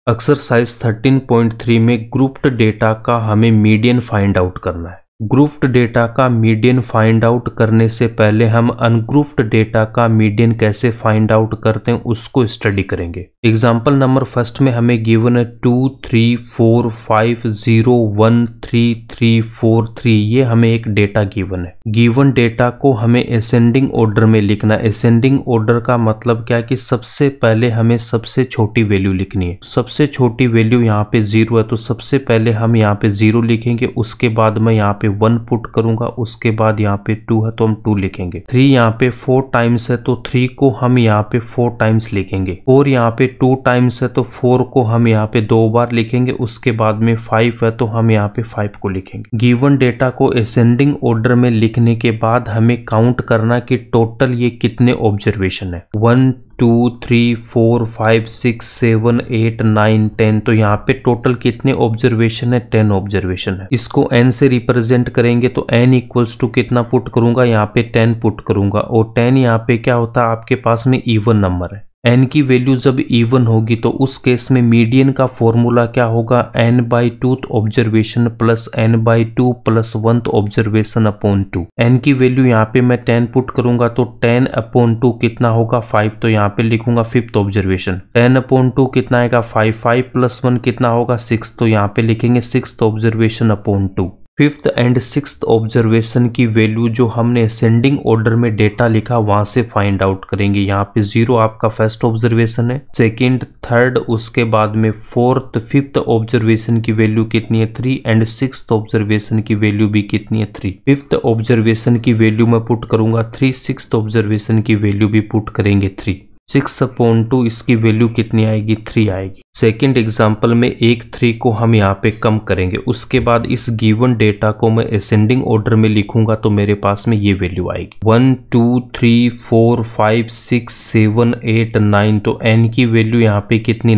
Exercise 13.3 में grouped data का हमें मीडियन फाइंड आउट करना है। ग्रुप्ड डेटा का मीडियन फाइंड आउट करने से पहले हम अनग्रुप्ड डेटा का मीडियन कैसे फाइंड आउट करते हैं उसको स्टडी करेंगे। एग्जाम्पल नंबर फर्स्ट में हमें गिवन है 2 3 4 5 0 1 3 3 4 3। ये हमें एक डेटा गिवन है। गिवन डेटा को हमें असेंडिंग ऑर्डर में लिखना है। असेंडिंग ऑर्डर का मतलब क्या है कि सबसे पहले हमें सबसे छोटी वैल्यू लिखनी है। सबसे छोटी वैल्यू यहाँ पे 0 है तो सबसे पहले हम यहाँ पे 0 लिखेंगे। उसके बाद मैं यहाँ पे 1 पुट करूंगा। उसके बाद यहाँ पे 2 है तो हम 2 लिखेंगे। 3 यहाँ पे 4 टाइम्स है तो 3 को हम यहाँ पे 4 टाइम्स लिखेंगे। 4 यहाँ पे 2 टाइम्स है तो 4 को हम यहाँ पे 2 बार लिखेंगे। उसके बाद में 5 है तो हम यहाँ पे 5 को लिखेंगे। गिवन डेटा को असेंडिंग ऑर्डर में लिखने के बाद हमें काउंट करना कि टोटल ये कितने ऑब्जर्वेशन है। 1 2 3 4 5 6 7 8 9 10। तो यहाँ पे टोटल कितने ऑब्जर्वेशन है? 10 ऑब्जर्वेशन है। इसको n से रिप्रेजेंट करेंगे तो n इक्वल्स टू कितना पुट करूंगा? यहाँ पे 10 पुट करूंगा। और 10 यहाँ पे क्या होता है? आपके पास में इवन नंबर है। n की वैल्यू जब इवन होगी तो उस केस में मीडियन का फॉर्मूला क्या होगा? n/2 observation plus n/2 plus 1 observation upon 2। n की वैल्यू यहाँ पे मैं 10 पुट करूंगा तो 10/2 कितना होगा? 5। तो यहाँ पे लिखूंगा 5th ऑब्जर्वेशन। 10/2 कितना आएगा? 5। 5 प्लस 1 कितना होगा? 6। तो यहाँ पे लिखेंगे 6th observation upon 2। 5th and 6th observation की वैल्यू जो हमने असेंडिंग ऑर्डर में डेटा लिखा वहां से फाइंड आउट करेंगे। यहाँ पे 0 आपका फर्स्ट ऑब्जर्वेशन है, सेकंड, थर्ड, उसके बाद में 4th 5th ऑब्जर्वेशन की वैल्यू कितनी है? 3 एंड 6th ऑब्जर्वेशन की वैल्यू भी कितनी है? 3। 5th ऑब्जर्वेशन की वैल्यू मैं पुट करूंगा 3, 6th ऑब्जर्वेशन की वैल्यू भी पुट करेंगे 3। 6/2 इसकी वैल्यू कितनी आएगी? 3 आएगी। सेकेंड एग्जाम्पल में एक 3 को हम यहाँ पे कम करेंगे। उसके बाद इस गिवन डेटा को मैं असेंडिंग ऑर्डर में लिखूंगा तो मेरे पास में ये वैल्यू आएगी 1 2 3 4 5 6 7 8 9। तो n की वैल्यू यहाँ पे कितनी?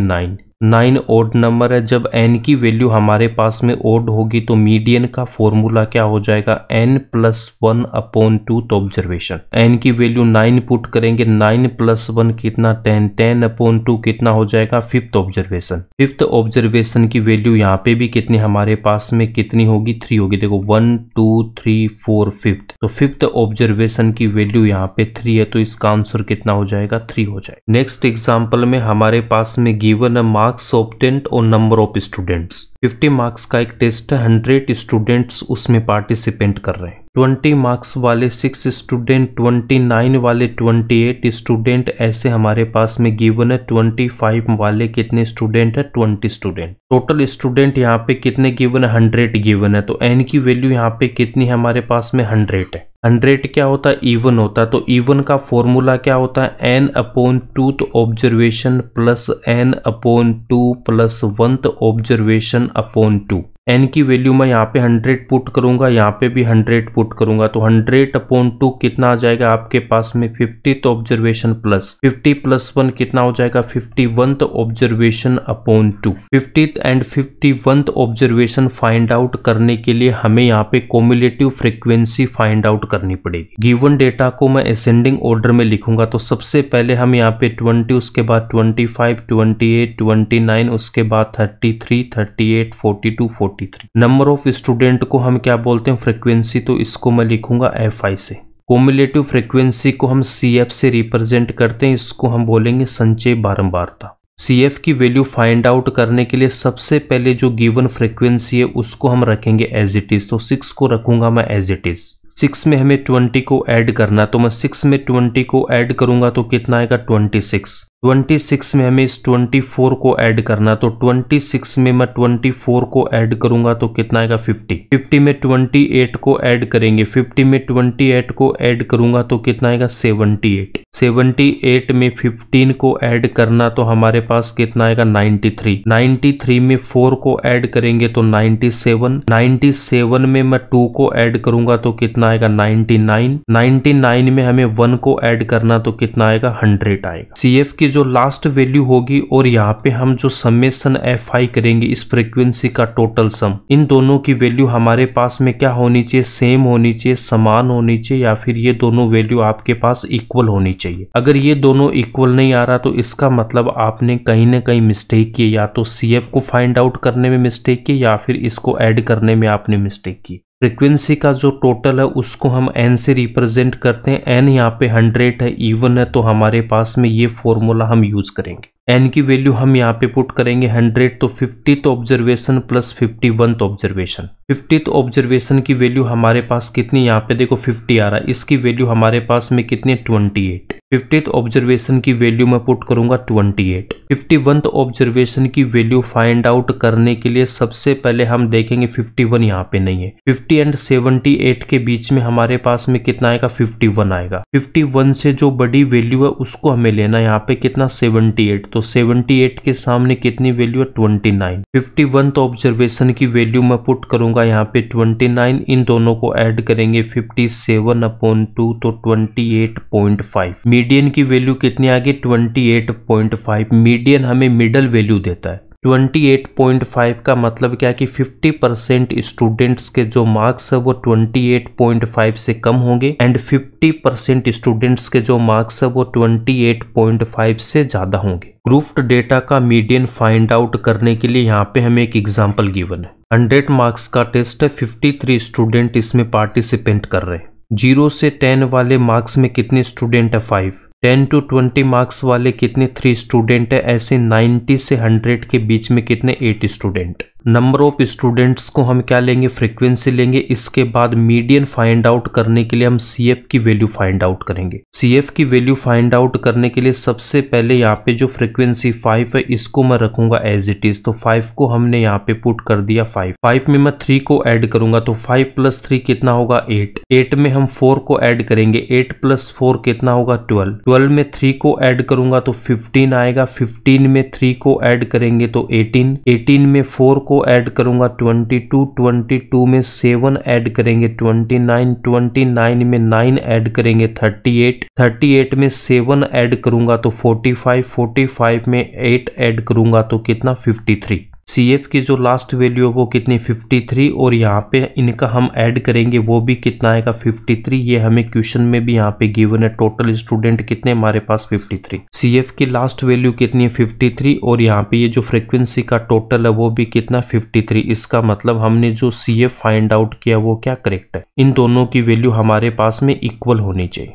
9 ऑड नंबर है। जब n की वैल्यू हमारे पास में ऑड होगी तो मीडियन का फॉर्मूला क्या हो जाएगा? n+1/2 observation. n की वैल्यू 9 पुट करेंगे। 9 + 1 कितना? 10। 10/2 कितना हो जाएगा? 5th observation. 5th ऑब्जर्वेशन की वैल्यू यहाँ पे भी कितनी हमारे पास में कितनी होगी? 3 होगी। देखो 1 2 3 4 5th। तो 5th ऑब्जर्वेशन की वैल्यू यहाँ पे 3 है तो इसका आंसर कितना हो जाएगा? 3 हो जाएगा। नेक्स्ट एग्जाम्पल में हमारे पास में गिवन मार्क्स ऑब्टेन्ड और नंबर ऑफ स्टूडेंट्स। 50 मार्क्स का एक टेस्ट है, 100 स्टूडेंट्स उसमें पार्टिसिपेंट कर रहे हैं। 20 मार्क्स वाले 6 स्टूडेंट, 29 वाले 28 स्टूडेंट, ऐसे हमारे पास में गिवन है। 25 वाले कितने स्टूडेंट है? 20 स्टूडेंट। टोटल स्टूडेंट यहाँ पे कितने गिवन है? 100 गिवन है। तो n की वैल्यू यहाँ पे कितनी है हमारे पास में? 100 है। 100 क्या होता है? इवन होता है। तो इवन का फॉर्मूला क्या होता है? n/2 observation plus n/2 plus 1 observation upon 2। n की वैल्यू मैं यहाँ पे 100 पुट करूंगा, यहाँ पे भी 100 पुट करूंगा। तो 100/2 कितना आ जाएगा आपके पास में? 50th ऑब्जर्वेशन प्लस 50 + 1 कितना हो जाएगा? 51th observation upon 2। 50th and 51th observation find out करने के लिए हमें यहाँ पे कॉम्युलेटिव फ्रीक्वेंसी फाइंड आउट करनी पड़ेगी। गिवन डेटा को मैं असेंडिंग ऑर्डर में लिखूंगा तो सबसे पहले हम यहाँ पे 20, उसके बाद 25, 28, 29, उसके बाद 33, 38, 42, 43। नंबर ऑफ स्टूडेंट को हम क्या बोलते हैं? फ्रीक्वेंसी। तो इसको मैं लिखूंगा fi से। कॉम्युलेटिव फ्रीक्वेंसी को हम cf से रिप्रेजेंट करते हैं। इसको हम बोलेंगे संचय बारंबारता। cf की वैल्यू फाइंड आउट करने के लिए सबसे पहले जो गिवन फ्रीक्वेंसी है उसको हम रखेंगे एज इट इज। तो 6 को रखूंगा मैं एज इट इज। 6 में हमें 20 को ऐड करना, तो मैं 6 में 20 को ऐड करूंगा तो कितना आएगा? 26। 26 में हमें इस 24 को ऐड करना, तो 26 में मैं 24 को ऐड करूंगा तो कितना आएगा? 50। 50 में 28 को ऐड करेंगे। 50 में 28 को ऐड करूंगा तो कितना आएगा? 78। 78 में 15 को ऐड करना तो हमारे पास कितना आएगा? 93। 93 में 4 को ऐड करेंगे तो 97। 97 में मैं 2 को ऐड करूंगा तो कितना आएगा? 99। 99 में हमें 1 को ऐड करना तो कितना आएगा? 100 आएगा। CF की जो लास्ट वैल्यू होगी और यहाँ पे हम जो समेशन fi करेंगे इस फ्रीक्वेंसी का टोटल सम, इन दोनों की वैल्यू हमारे पास में क्या होनी चाहिए? सेम होनी चाहिए, समान होनी चाहिए, या फिर ये दोनों वैल्यू आपके पास इक्वल होनी चाहिए। चाहिए। अगर ये दोनों इक्वल नहीं आ रहा तो इसका मतलब आपने कहीं ना कहीं मिस्टेक की, या तो CF को फाइंड आउट करने में मिस्टेक की या फिर इसको ऐड करने में आपने मिस्टेक की। फ्रीक्वेंसी का जो टोटल है उसको हम n से रिप्रेजेंट करते हैं। n यहाँ पे 100 है, इवन है, तो हमारे पास में ये फॉर्मूला हम यूज करेंगे। n की वैल्यू हम यहाँ पे पुट करेंगे 100, तो 50th observation plus 51th observation. 50th observation की वैल्यू हमारे पास कितनी, यहाँ पे देखो 50 आ रहा है, इसकी वैल्यू हमारे पास में कितनी है 28। 50th ऑब्जर्वेशन की वैल्यू मैं पुट करूंगा 28। 51th ऑब्जर्वेशन की वैल्यू फाइंड आउट करने के लिए सबसे पहले हम देखेंगे 51 यहाँ पे नहीं है। 50 एंड 78 के बीच में हमारे पास में कितना आएगा 51 आएगा। 51 से जो बड़ी वैल्यू है उसको हमें लेना, यहाँ पे कितना 78, तो 78 के सामने कितनी वैल्यू है 29। 51th ऑब्जर्वेशन की वैल्यू मैं पुट करूंगा यहाँ पे 29, इन दोनों को ऐड करेंगे 57/2 तो 28.5। मीडियन की वैल्यू कितनी आ गई 28.5। मीडियन हमें मिडल वैल्यू देता है। 28.5 का मतलब क्या है कि 50% स्टूडेंट्स के जो मार्क्स है वो 28.5 से कम होंगे एंड 50% स्टूडेंट्स के जो मार्क्स है वो 28.5 से ज्यादा होंगे। ग्रुप्ड डेटा का मीडियन फाइंड आउट करने के लिए यहाँ पे हमें एक एग्जांपल गिवन है। 100 मार्क्स का टेस्ट है, 53 स्टूडेंट इसमें पार्टिसिपेंट कर रहे हैं। 0 से 10 वाले मार्क्स में कितने स्टूडेंट है 5। 10 to 20 मार्क्स वाले कितने 3 स्टूडेंट है। ऐसे 90 से 100 के बीच में कितने 8 स्टूडेंट। नंबर ऑफ स्टूडेंट्स को हम क्या लेंगे फ्रीक्वेंसी लेंगे। इसके बाद मीडियन फाइंड आउट करने के लिए हम CF की वैल्यू फाइंड आउट करेंगे। CF की वैल्यू फाइंड आउट करने के लिए सबसे पहले यहाँ पे जो फ्रीक्वेंसी 5 है इसको मैं रखूंगा एज इट इज, तो 5 को हमने यहाँ पे पुट कर दिया 5 में मैं 3 को ऐड करूंगा तो 5 + 3 कितना होगा 8 में हम 4 को ऐड करेंगे, 8 + 4 कितना होगा 12 में 3 को ऐड करूंगा तो 15 आएगा, 15 में 3 को ऐड करेंगे तो 18 में 4 को ऐड करूंगा 22 में 7 ऐड करेंगे 29 में 9 ऐड करेंगे 38 में 7 ऐड करूंगा तो 45 में 8 ऐड करूंगा तो कितना 53। CF की जो लास्ट वैल्यू है वो कितनी 53 और यहाँ पे इनका हम ऐड करेंगे वो भी कितना आएगा 53। ये हमें क्वेश्चन में भी यहाँ पे गिवन है। टोटल स्टूडेंट कितने हमारे पास 53। CF की लास्ट वैल्यू कितनी है 53 और यहाँ पे ये जो फ्रीक्वेंसी का टोटल है वो भी कितना 53। इसका मतलब हमने जो CF फाइंड आउट किया वो क्या करेक्ट है। इन दोनों की वैल्यू हमारे पास में इक्वल होनी चाहिए।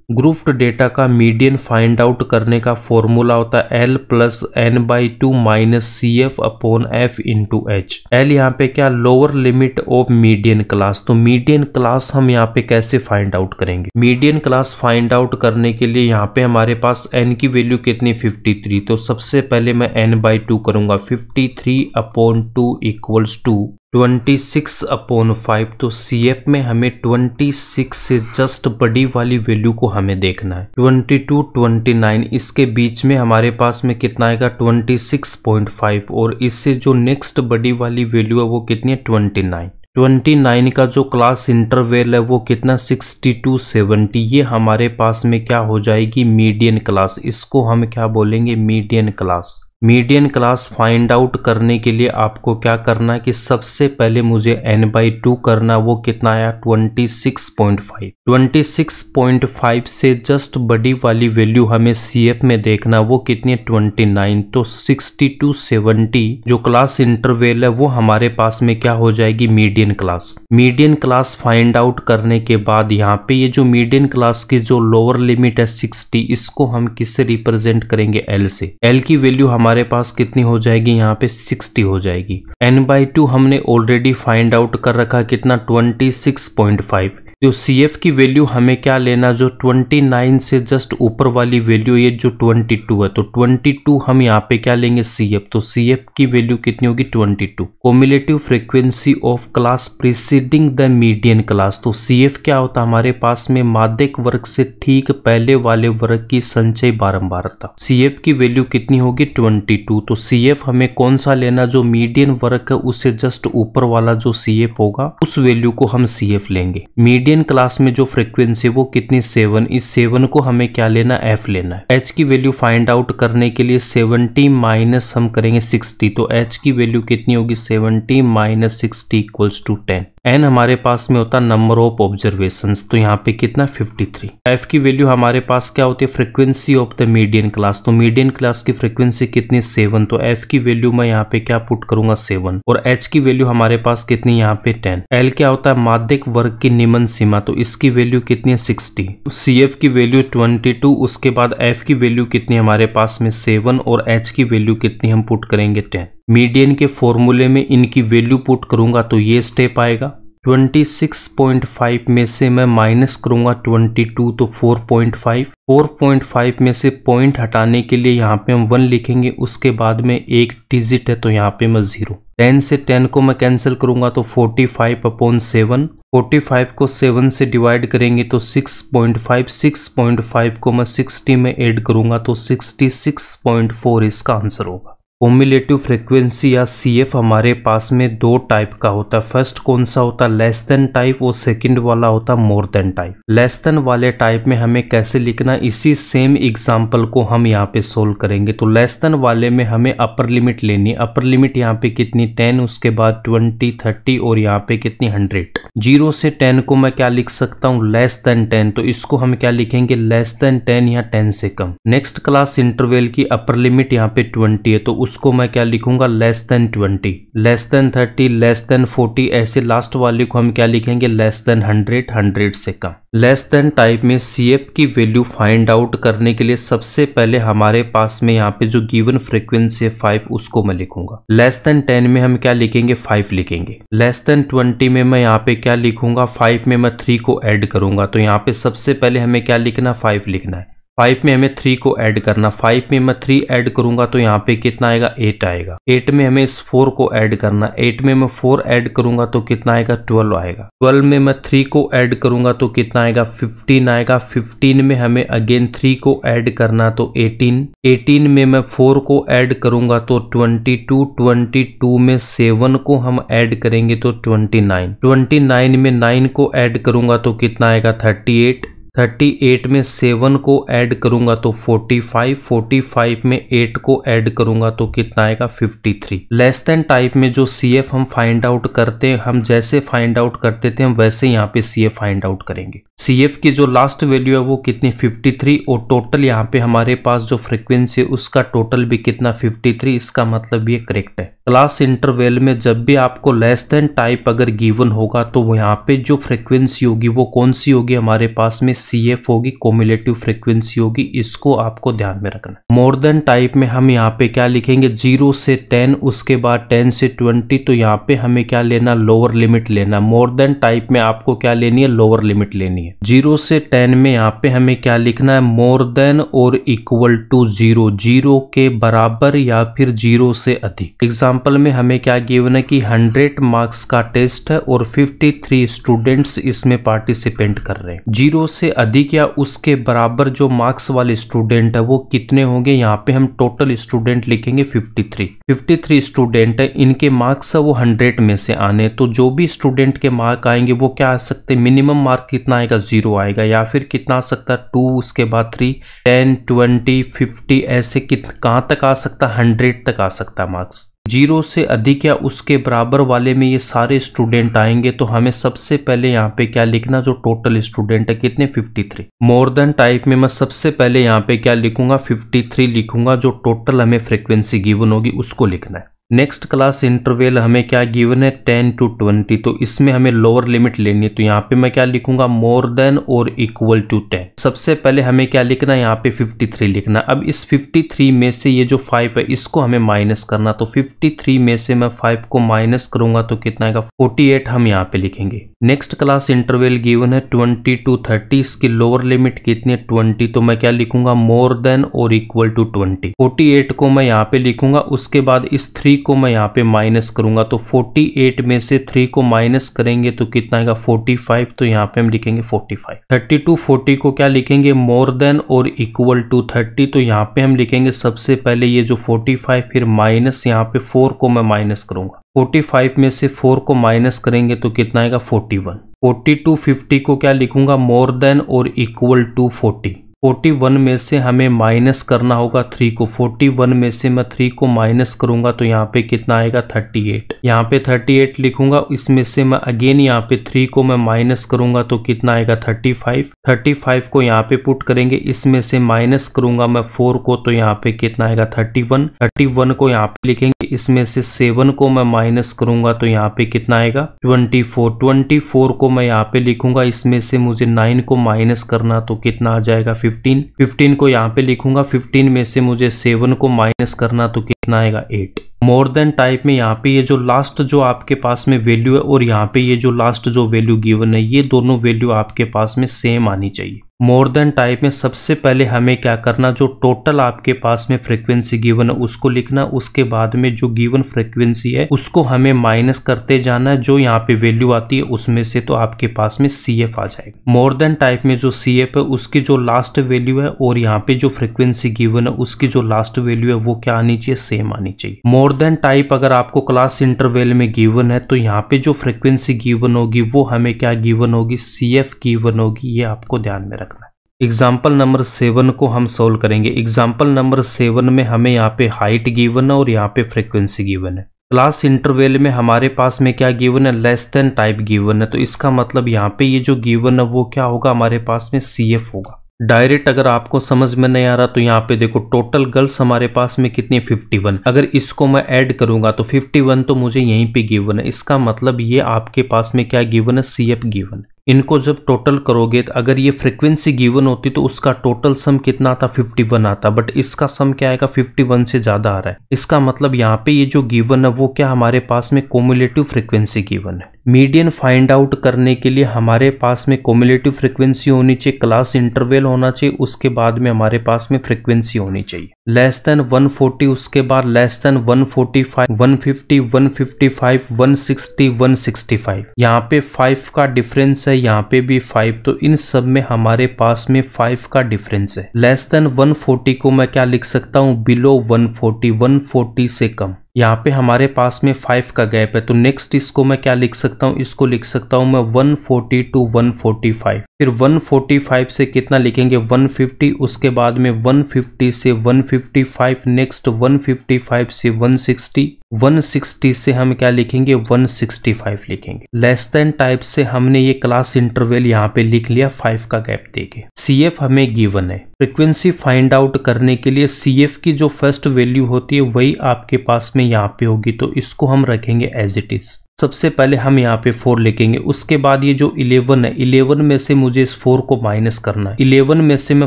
ग्रुप्ड डेटा का मीडियन फाइंड आउट करने का फॉर्मूला होता है L + n/2 - CF/F × H। L यहाँ पे क्या lower limit of median class, तो मीडियन क्लास हम यहाँ पे कैसे फाइंड आउट करेंगे। मीडियन क्लास फाइंड आउट करने के लिए यहाँ पे हमारे पास n की वैल्यू कितनी 53, तो सबसे पहले मैं n/2 करूंगा 53/2 = 26/5। तो CF में हमें 26 से जस्ट बड़ी वाली वैल्यू को हमें देखना है। 22 29 इसके बीच में हमारे पास में कितना आएगा 26.5 और इससे जो नेक्स्ट बड़ी वाली वैल्यू है वो कितनी है 29 का जो क्लास इंटरवल है वो कितना 60 to 70। ये हमारे पास में क्या हो जाएगी मीडियन क्लास। इसको हम क्या बोलेंगे median class. Median class find out करने के लिए आपको क्या करना है कि सबसे पहले मुझे n/2 करना, वो कितना आया 26.5। 26.5 से जस्ट बड़ी वाली वैल्यू हमें CF में देखना, वो कितनी है 29। तो 60 to 70 जो क्लास इंटरवल है वो हमारे पास में क्या हो जाएगी median class. Median class find out करने के बाद यहाँ पे ये जो मीडियन क्लास की जो लोअर लिमिट है 60, इसको हम किससे रिप्रेजेंट करेंगे L से। L की वैल्यू हमारे पास कितनी हो जाएगी यहाँ पे 60 हो जाएगी। n/2 हमने ऑलरेडी फाइंड आउट कर रखा कितना 26.5। जो CF की वैल्यू हमें क्या लेना, जो 29 से जस्ट ऊपर वाली वैल्यू ये जो 22 है, तो 22 हम यहाँ पे क्या लेंगे CF, तो CF की वैल्यू कितनी होगी 22। Cumulative frequency of class preceding the median class, तो CF क्या होता है हमारे पास में माध्यक वर्ग से ठीक पहले वाले वर्ग की संचय बारंबारता। CF की वैल्यू कितनी होगी 22। तो CF हमें कौन सा लेना, जो मीडियन वर्ग है उससे जस्ट ऊपर वाला जो CF होगा उस वैल्यू को हम CF लेंगे। मीडियन क्लास में जो फ्रीक्वेंसी वो कितनी 7, इस 7 को हमें क्या लेना F लेना है। H की वैल्यू फाइंड आउट करने के लिए 70 माइनस हम करेंगे 60, तो H की वैल्यू कितनी होगी 70 - 60 = 10। n हमारे पास में होता है नंबर ऑफ ऑब्जर्वेशंस, तो यहाँ पे कितना 53। f की वैल्यू हमारे पास क्या होती है, frequency of the median class, तो मीडियन क्लास की फ्रीक्वेंसी कितनी 7, तो f की वैल्यू मैं यहाँ पे क्या पुट करूंगा 7, और h की वैल्यू हमारे पास कितनी यहाँ पे 10। l क्या होता है माध्यक वर्ग की निम्न सीमा, तो इसकी वैल्यू कितनी है 60। cf की वैल्यू 22, उसके बाद f की वैल्यू कितनी हमारे पास में 7 और h की वैल्यू कितनी हम पुट करेंगे 10। मीडियन के फॉर्मूले में इनकी वैल्यू पुट करूंगा तो ये स्टेप आएगा। 26.5 में से मैं माइनस करूंगा 22 तो 4.5 में से पॉइंट हटाने के लिए यहाँ पे हम 1 लिखेंगे, उसके बाद में एक डिजिट है तो यहाँ पे मैं 0। 10 से 10 को मैं कैंसिल करूंगा तो 45/7, 45 को 7 से डिवाइड करेंगे तो 6.5 को मैं 60 में ऐड करूंगा तो 66.4 इसका आंसर होगा। कॉम्युलेटिव फ्रीक्वेंसी या CF हमारे पास में दो टाइप का होता है। फर्स्ट कौन सा होता है, लेस देन टाइप, और सेकंड वाला होता है more than type. Less than वाले टाइप में हमें कैसे लिखना, इसी सेम एग्जांपल को हम यहाँ पे सोल्व करेंगे। तो लेस देन वाले में हमें अपर लिमिट लेनी है। अपर लिमिट यहाँ पे कितनी 10, उसके बाद 20, 30 और यहाँ पे कितनी 100। 0 से 10 को मैं क्या लिख सकता हूँ, लेस देन 10, तो इसको हम क्या लिखेंगे लेस देन 10 या 10 से कम। नेक्स्ट क्लास इंटरवल की अपर लिमिट यहाँ पे 20 है तो उसको मैं क्या लिखूंगा less than 20, less than 30, less than 40, ऐसे लास्ट वाले को हम क्या लिखेंगे लेस देन 100, 100 से कम। लेस देन टाइप में CF की वैल्यू फाइंड आउट करने के लिए सबसे पहले हमारे पास में यहाँ पे जो गिवन फ्रीक्वेंसी है 5 उसको मैं लिखूंगा। लेस देन 10 में हम क्या लिखेंगे 5 लिखेंगे। लेस देन 20 में मैं यहाँ पे क्या लिखूंगा 5 में मैं 3 को ऐड करूंगा, तो यहाँ पे सबसे पहले हमें क्या लिखना 5 लिखना है। 5 में हमें 3 को ऐड करना, 5 में मैं 3 ऐड करूंगा तो यहाँ पे कितना आएगा 8 आएगा। 8 में हमें इस 4 को ऐड करना, 8 में मैं 4 ऐड करूंगा तो कितना आएगा 12 आएगा। 12 में मैं 3 को ऐड करूंगा तो कितना आएगा 15 आएगा। 15 में हमें अगेन 3 को ऐड करना तो 18, 18 में मैं 4 को ऐड करूंगा तो 22, 22 में 7 को हम ऐड करेंगे तो 29, 29 में 9 को ऐड करूंगा तो कितना आएगा 38, 38 में 7 को ऐड करूंगा तो 45, 45 में 8 को ऐड करूंगा तो कितना आएगा 53। लेस देन टाइप में जो CF हम फाइंड आउट करते हैं, हम जैसे फाइंड आउट करते थे हम वैसे यहाँ पे CF फाइंड आउट करेंगे। CF की जो लास्ट वैल्यू है वो कितनी 53, और टोटल यहाँ पे हमारे पास जो फ्रीक्वेंसी है उसका टोटल भी कितना 53, इसका मतलब ये करेक्ट है। क्लास इंटरवल में जब भी आपको लेस देन टाइप अगर गिवन होगा तो वो यहाँ पे जो फ्रीक्वेंसी होगी वो कौन सी होगी, हमारे पास में CF होगी, कॉम्युलेटिव फ्रीक्वेंसी होगी, इसको आपको ध्यान में रखना। मोर देन टाइप में हम यहाँ पे क्या लिखेंगे 0 से 10, उसके बाद 10 से 20, तो यहाँ पे हमें क्या लेना लोअर लिमिट लेना। मोर देन टाइप में आपको क्या लेनी है लोअर लिमिट लेनी है। 0 से 10 में यहाँ पे हमें क्या लिखना है मोर देन और इक्वल टू 0, 0 के बराबर या फिर 0 से अधिक। एग्जाम्पल में हमें क्या गिवन है कि 100 मार्क्स का टेस्ट है और 53 स्टूडेंट्स इसमें पार्टिसिपेंट कर रहे हैं। 0 से अधिक या उसके बराबर जो मार्क्स वाले स्टूडेंट है वो कितने होंगे, यहाँ पे हम टोटल स्टूडेंट लिखेंगे 53 स्टूडेंट है, इनके मार्क्स है वो 100 में से आने, तो जो भी स्टूडेंट के मार्क आएंगे वो क्या आ सकते हैं, मिनिमम मार्क कितना आएगा 0 आएगा, या फिर कितना आ सकता है 2, उसके बाद 3, 10, 20, 50, ऐसे कहाँ तक आ सकता है 100 तक आ सकता है मार्क्स। 0 से अधिक या उसके बराबर वाले में ये सारे स्टूडेंट आएंगे, तो हमें सबसे पहले यहाँ पे क्या लिखना, जो टोटल स्टूडेंट है कितने 53। मोर देन टाइप में मैं सबसे पहले यहाँ पे क्या लिखूंगा 53 लिखूंगा, जो टोटल हमें फ्रीक्वेंसी गिवन होगी उसको लिखना है। नेक्स्ट क्लास इंटरवल हमें क्या गिवन है 10 to 20, तो इसमें हमें लोअर लिमिट लेनी है, तो यहाँ पे मैं क्या लिखूंगा मोर देन और इक्वल टू 10। सबसे पहले हमें क्या लिखना है यहाँ पे 53 लिखना। अब इस 53 में से ये जो 5 है इसको हमें माइनस करना, तो 53 में से मैं 5 को माइनस करूंगा तो कितना आएगा 48 हम यहाँ पे लिखेंगे। नेक्स्ट क्लास इंटरवल गिवन है 20 to 30, इसकी लोअर लिमिट कितनी है 20, तो मैं क्या लिखूंगा मोर देन और इक्वल टू 20। 48 को मैं यहाँ पे लिखूंगा, उसके बाद इस 3 को मैं यहाँ पे माइनस करूंगा, तो 48 में से 3 को माइनस करेंगे तो कितना आएगा 45, तो यहाँ पे हम लिखेंगे 45। 30 to 40 को क्या लिखेंगे मोर देन और इक्वल टू 30, तो यहाँ पे हम लिखेंगे सबसे पहले ये जो 45, फिर माइनस यहाँ पे 4 को मैं माइनस करूंगा, 45 में से 4 को माइनस करेंगे तो कितना आएगा 41। 40 to 50 को क्या लिखूंगा मोर देन और इक्वल टू 40, 41 में से हमें माइनस करना होगा 3 को। 41 में से मैं 3 को माइनस करूंगा तो यहाँ पे कितना आएगा 38। यहाँ पे 38 लिखूंगा, इसमें से मैं अगेन यहाँ पे 3 को मैं माइनस करूंगा तो कितना आएगा 35। 35 को यहाँ पे पुट करेंगे, इसमें से माइनस करूंगा मैं 4 को तो यहाँ पे कितना आएगा 31। 31 को यहाँ पे लिखेंगे, इसमें से 7 को मैं माइनस करूंगा तो यहाँ पे कितना आएगा 24। 24 को मैं यहाँ पे लिखूंगा, इसमें से मुझे 9 को माइनस करना तो कितना आ जाएगा 15। 15 को यहाँ पे लिखूंगा, 15 में से मुझे 7 को माइनस करना तो कितना आएगा 8। मोर देन टाइप में यहाँ पे ये जो लास्ट जो आपके पास में वैल्यू है और यहाँ पे ये जो लास्ट जो वैल्यू गिवन है, ये दोनों वैल्यू आपके पास में सेम आनी चाहिए। मोर देन टाइप में सबसे पहले हमें क्या करना, जो टोटल आपके पास में फ्रीक्वेंसी गिवन है उसको लिखना, उसके बाद में जो गिवन फ्रीक्वेंसी है उसको हमें माइनस करते जाना है, जो यहाँ पे वैल्यू आती है उसमें से तो आपके पास में CF आ जाएगा। मोर देन टाइप में जो CF है उसकी जो लास्ट वैल्यू है और यहाँ पे जो फ्रीक्वेंसी गिवन है उसकी जो लास्ट वैल्यू है वो क्या आनी चाहिए, सेम आनी चाहिए। मोर देन टाइप अगर आपको क्लास इंटरवल में गिवन है तो यहाँ पे जो फ्रीक्वेंसी गिवन होगी वो हमें क्या गिवन होगी, CF गिवन होगी, ये आपको ध्यान में रखना है। एग्जाम्पल नंबर 7 को हम सोल्व करेंगे। एग्जाम्पल नंबर 7 में हमें यहाँ पे हाइट गिवन है और यहाँ पे फ्रीक्वेंसी गिवन है। क्लास इंटरवल में हमारे पास में क्या गिवन है, लेस देन टाइप गिवन है, तो इसका मतलब यहाँ पे ये जो गिवन है वो क्या होगा, हमारे पास में CF होगा। डायरेक्ट अगर आपको समझ में नहीं आ रहा तो यहाँ पे देखो, टोटल गर्ल्स हमारे पास में कितनी 51, अगर इसको मैं ऐड करूंगा तो 51 तो मुझे यहीं पे गिवन है, इसका मतलब ये आपके पास में क्या गिवन है, CF गिवन है। इनको जब टोटल करोगे तो अगर ये फ्रीक्वेंसी गिवन होती तो उसका टोटल सम कितना आता, 51 आता, बट इसका सम क्या आएगा, 51 से ज्यादा आ रहा है। इसका मतलब यहाँ पे ये जो गिवन है वो क्या हमारे पास में क्युमुलेटिव फ्रीक्वेंसी गिवन है। मीडियन फाइंड आउट करने के लिए हमारे पास में क्युमुलेटिव फ्रीक्वेंसी होनी चाहिए, क्लास इंटरवल होना चाहिए, उसके बाद में हमारे पास में फ्रीक्वेंसी होनी चाहिए लेस देन 140, उसके बाद लेस देन 145, 150, 155, 160, 165। यहाँ पे 5 का डिफरेंस है, यहाँ पे भी 5, तो इन सब में हमारे पास में 5 का डिफरेंस है। लेस देन 140 को मैं क्या लिख सकता हूँ, बिलो 140, 140 से कम। यहाँ पे हमारे पास में 5 का गैप है, तो नेक्स्ट इसको मैं क्या लिख सकता हूँ, इसको लिख सकता हूँ मैं 140 टू 145। फिर 145 से कितना लिखेंगे, 150, उसके बाद में 150 से 155, नेक्स्ट 155 से 160, 160 से हम क्या लिखेंगे, 165 लिखेंगे। लेस देन टाइप से हमने ये क्लास इंटरवल यहाँ पे लिख लिया 5 का गैप देके। CF हमें गिवन है। फ्रीक्वेंसी फाइंड आउट करने के लिए CF की जो फर्स्ट वैल्यू होती है वही आपके पास में यहाँ पे होगी, तो इसको हम रखेंगे एज इट इज। सबसे पहले हम यहाँ पे 4 लिखेंगे, उसके बाद ये जो 11 है, 11 में से मुझे इस 4 को माइनस करना है। 11 में से मैं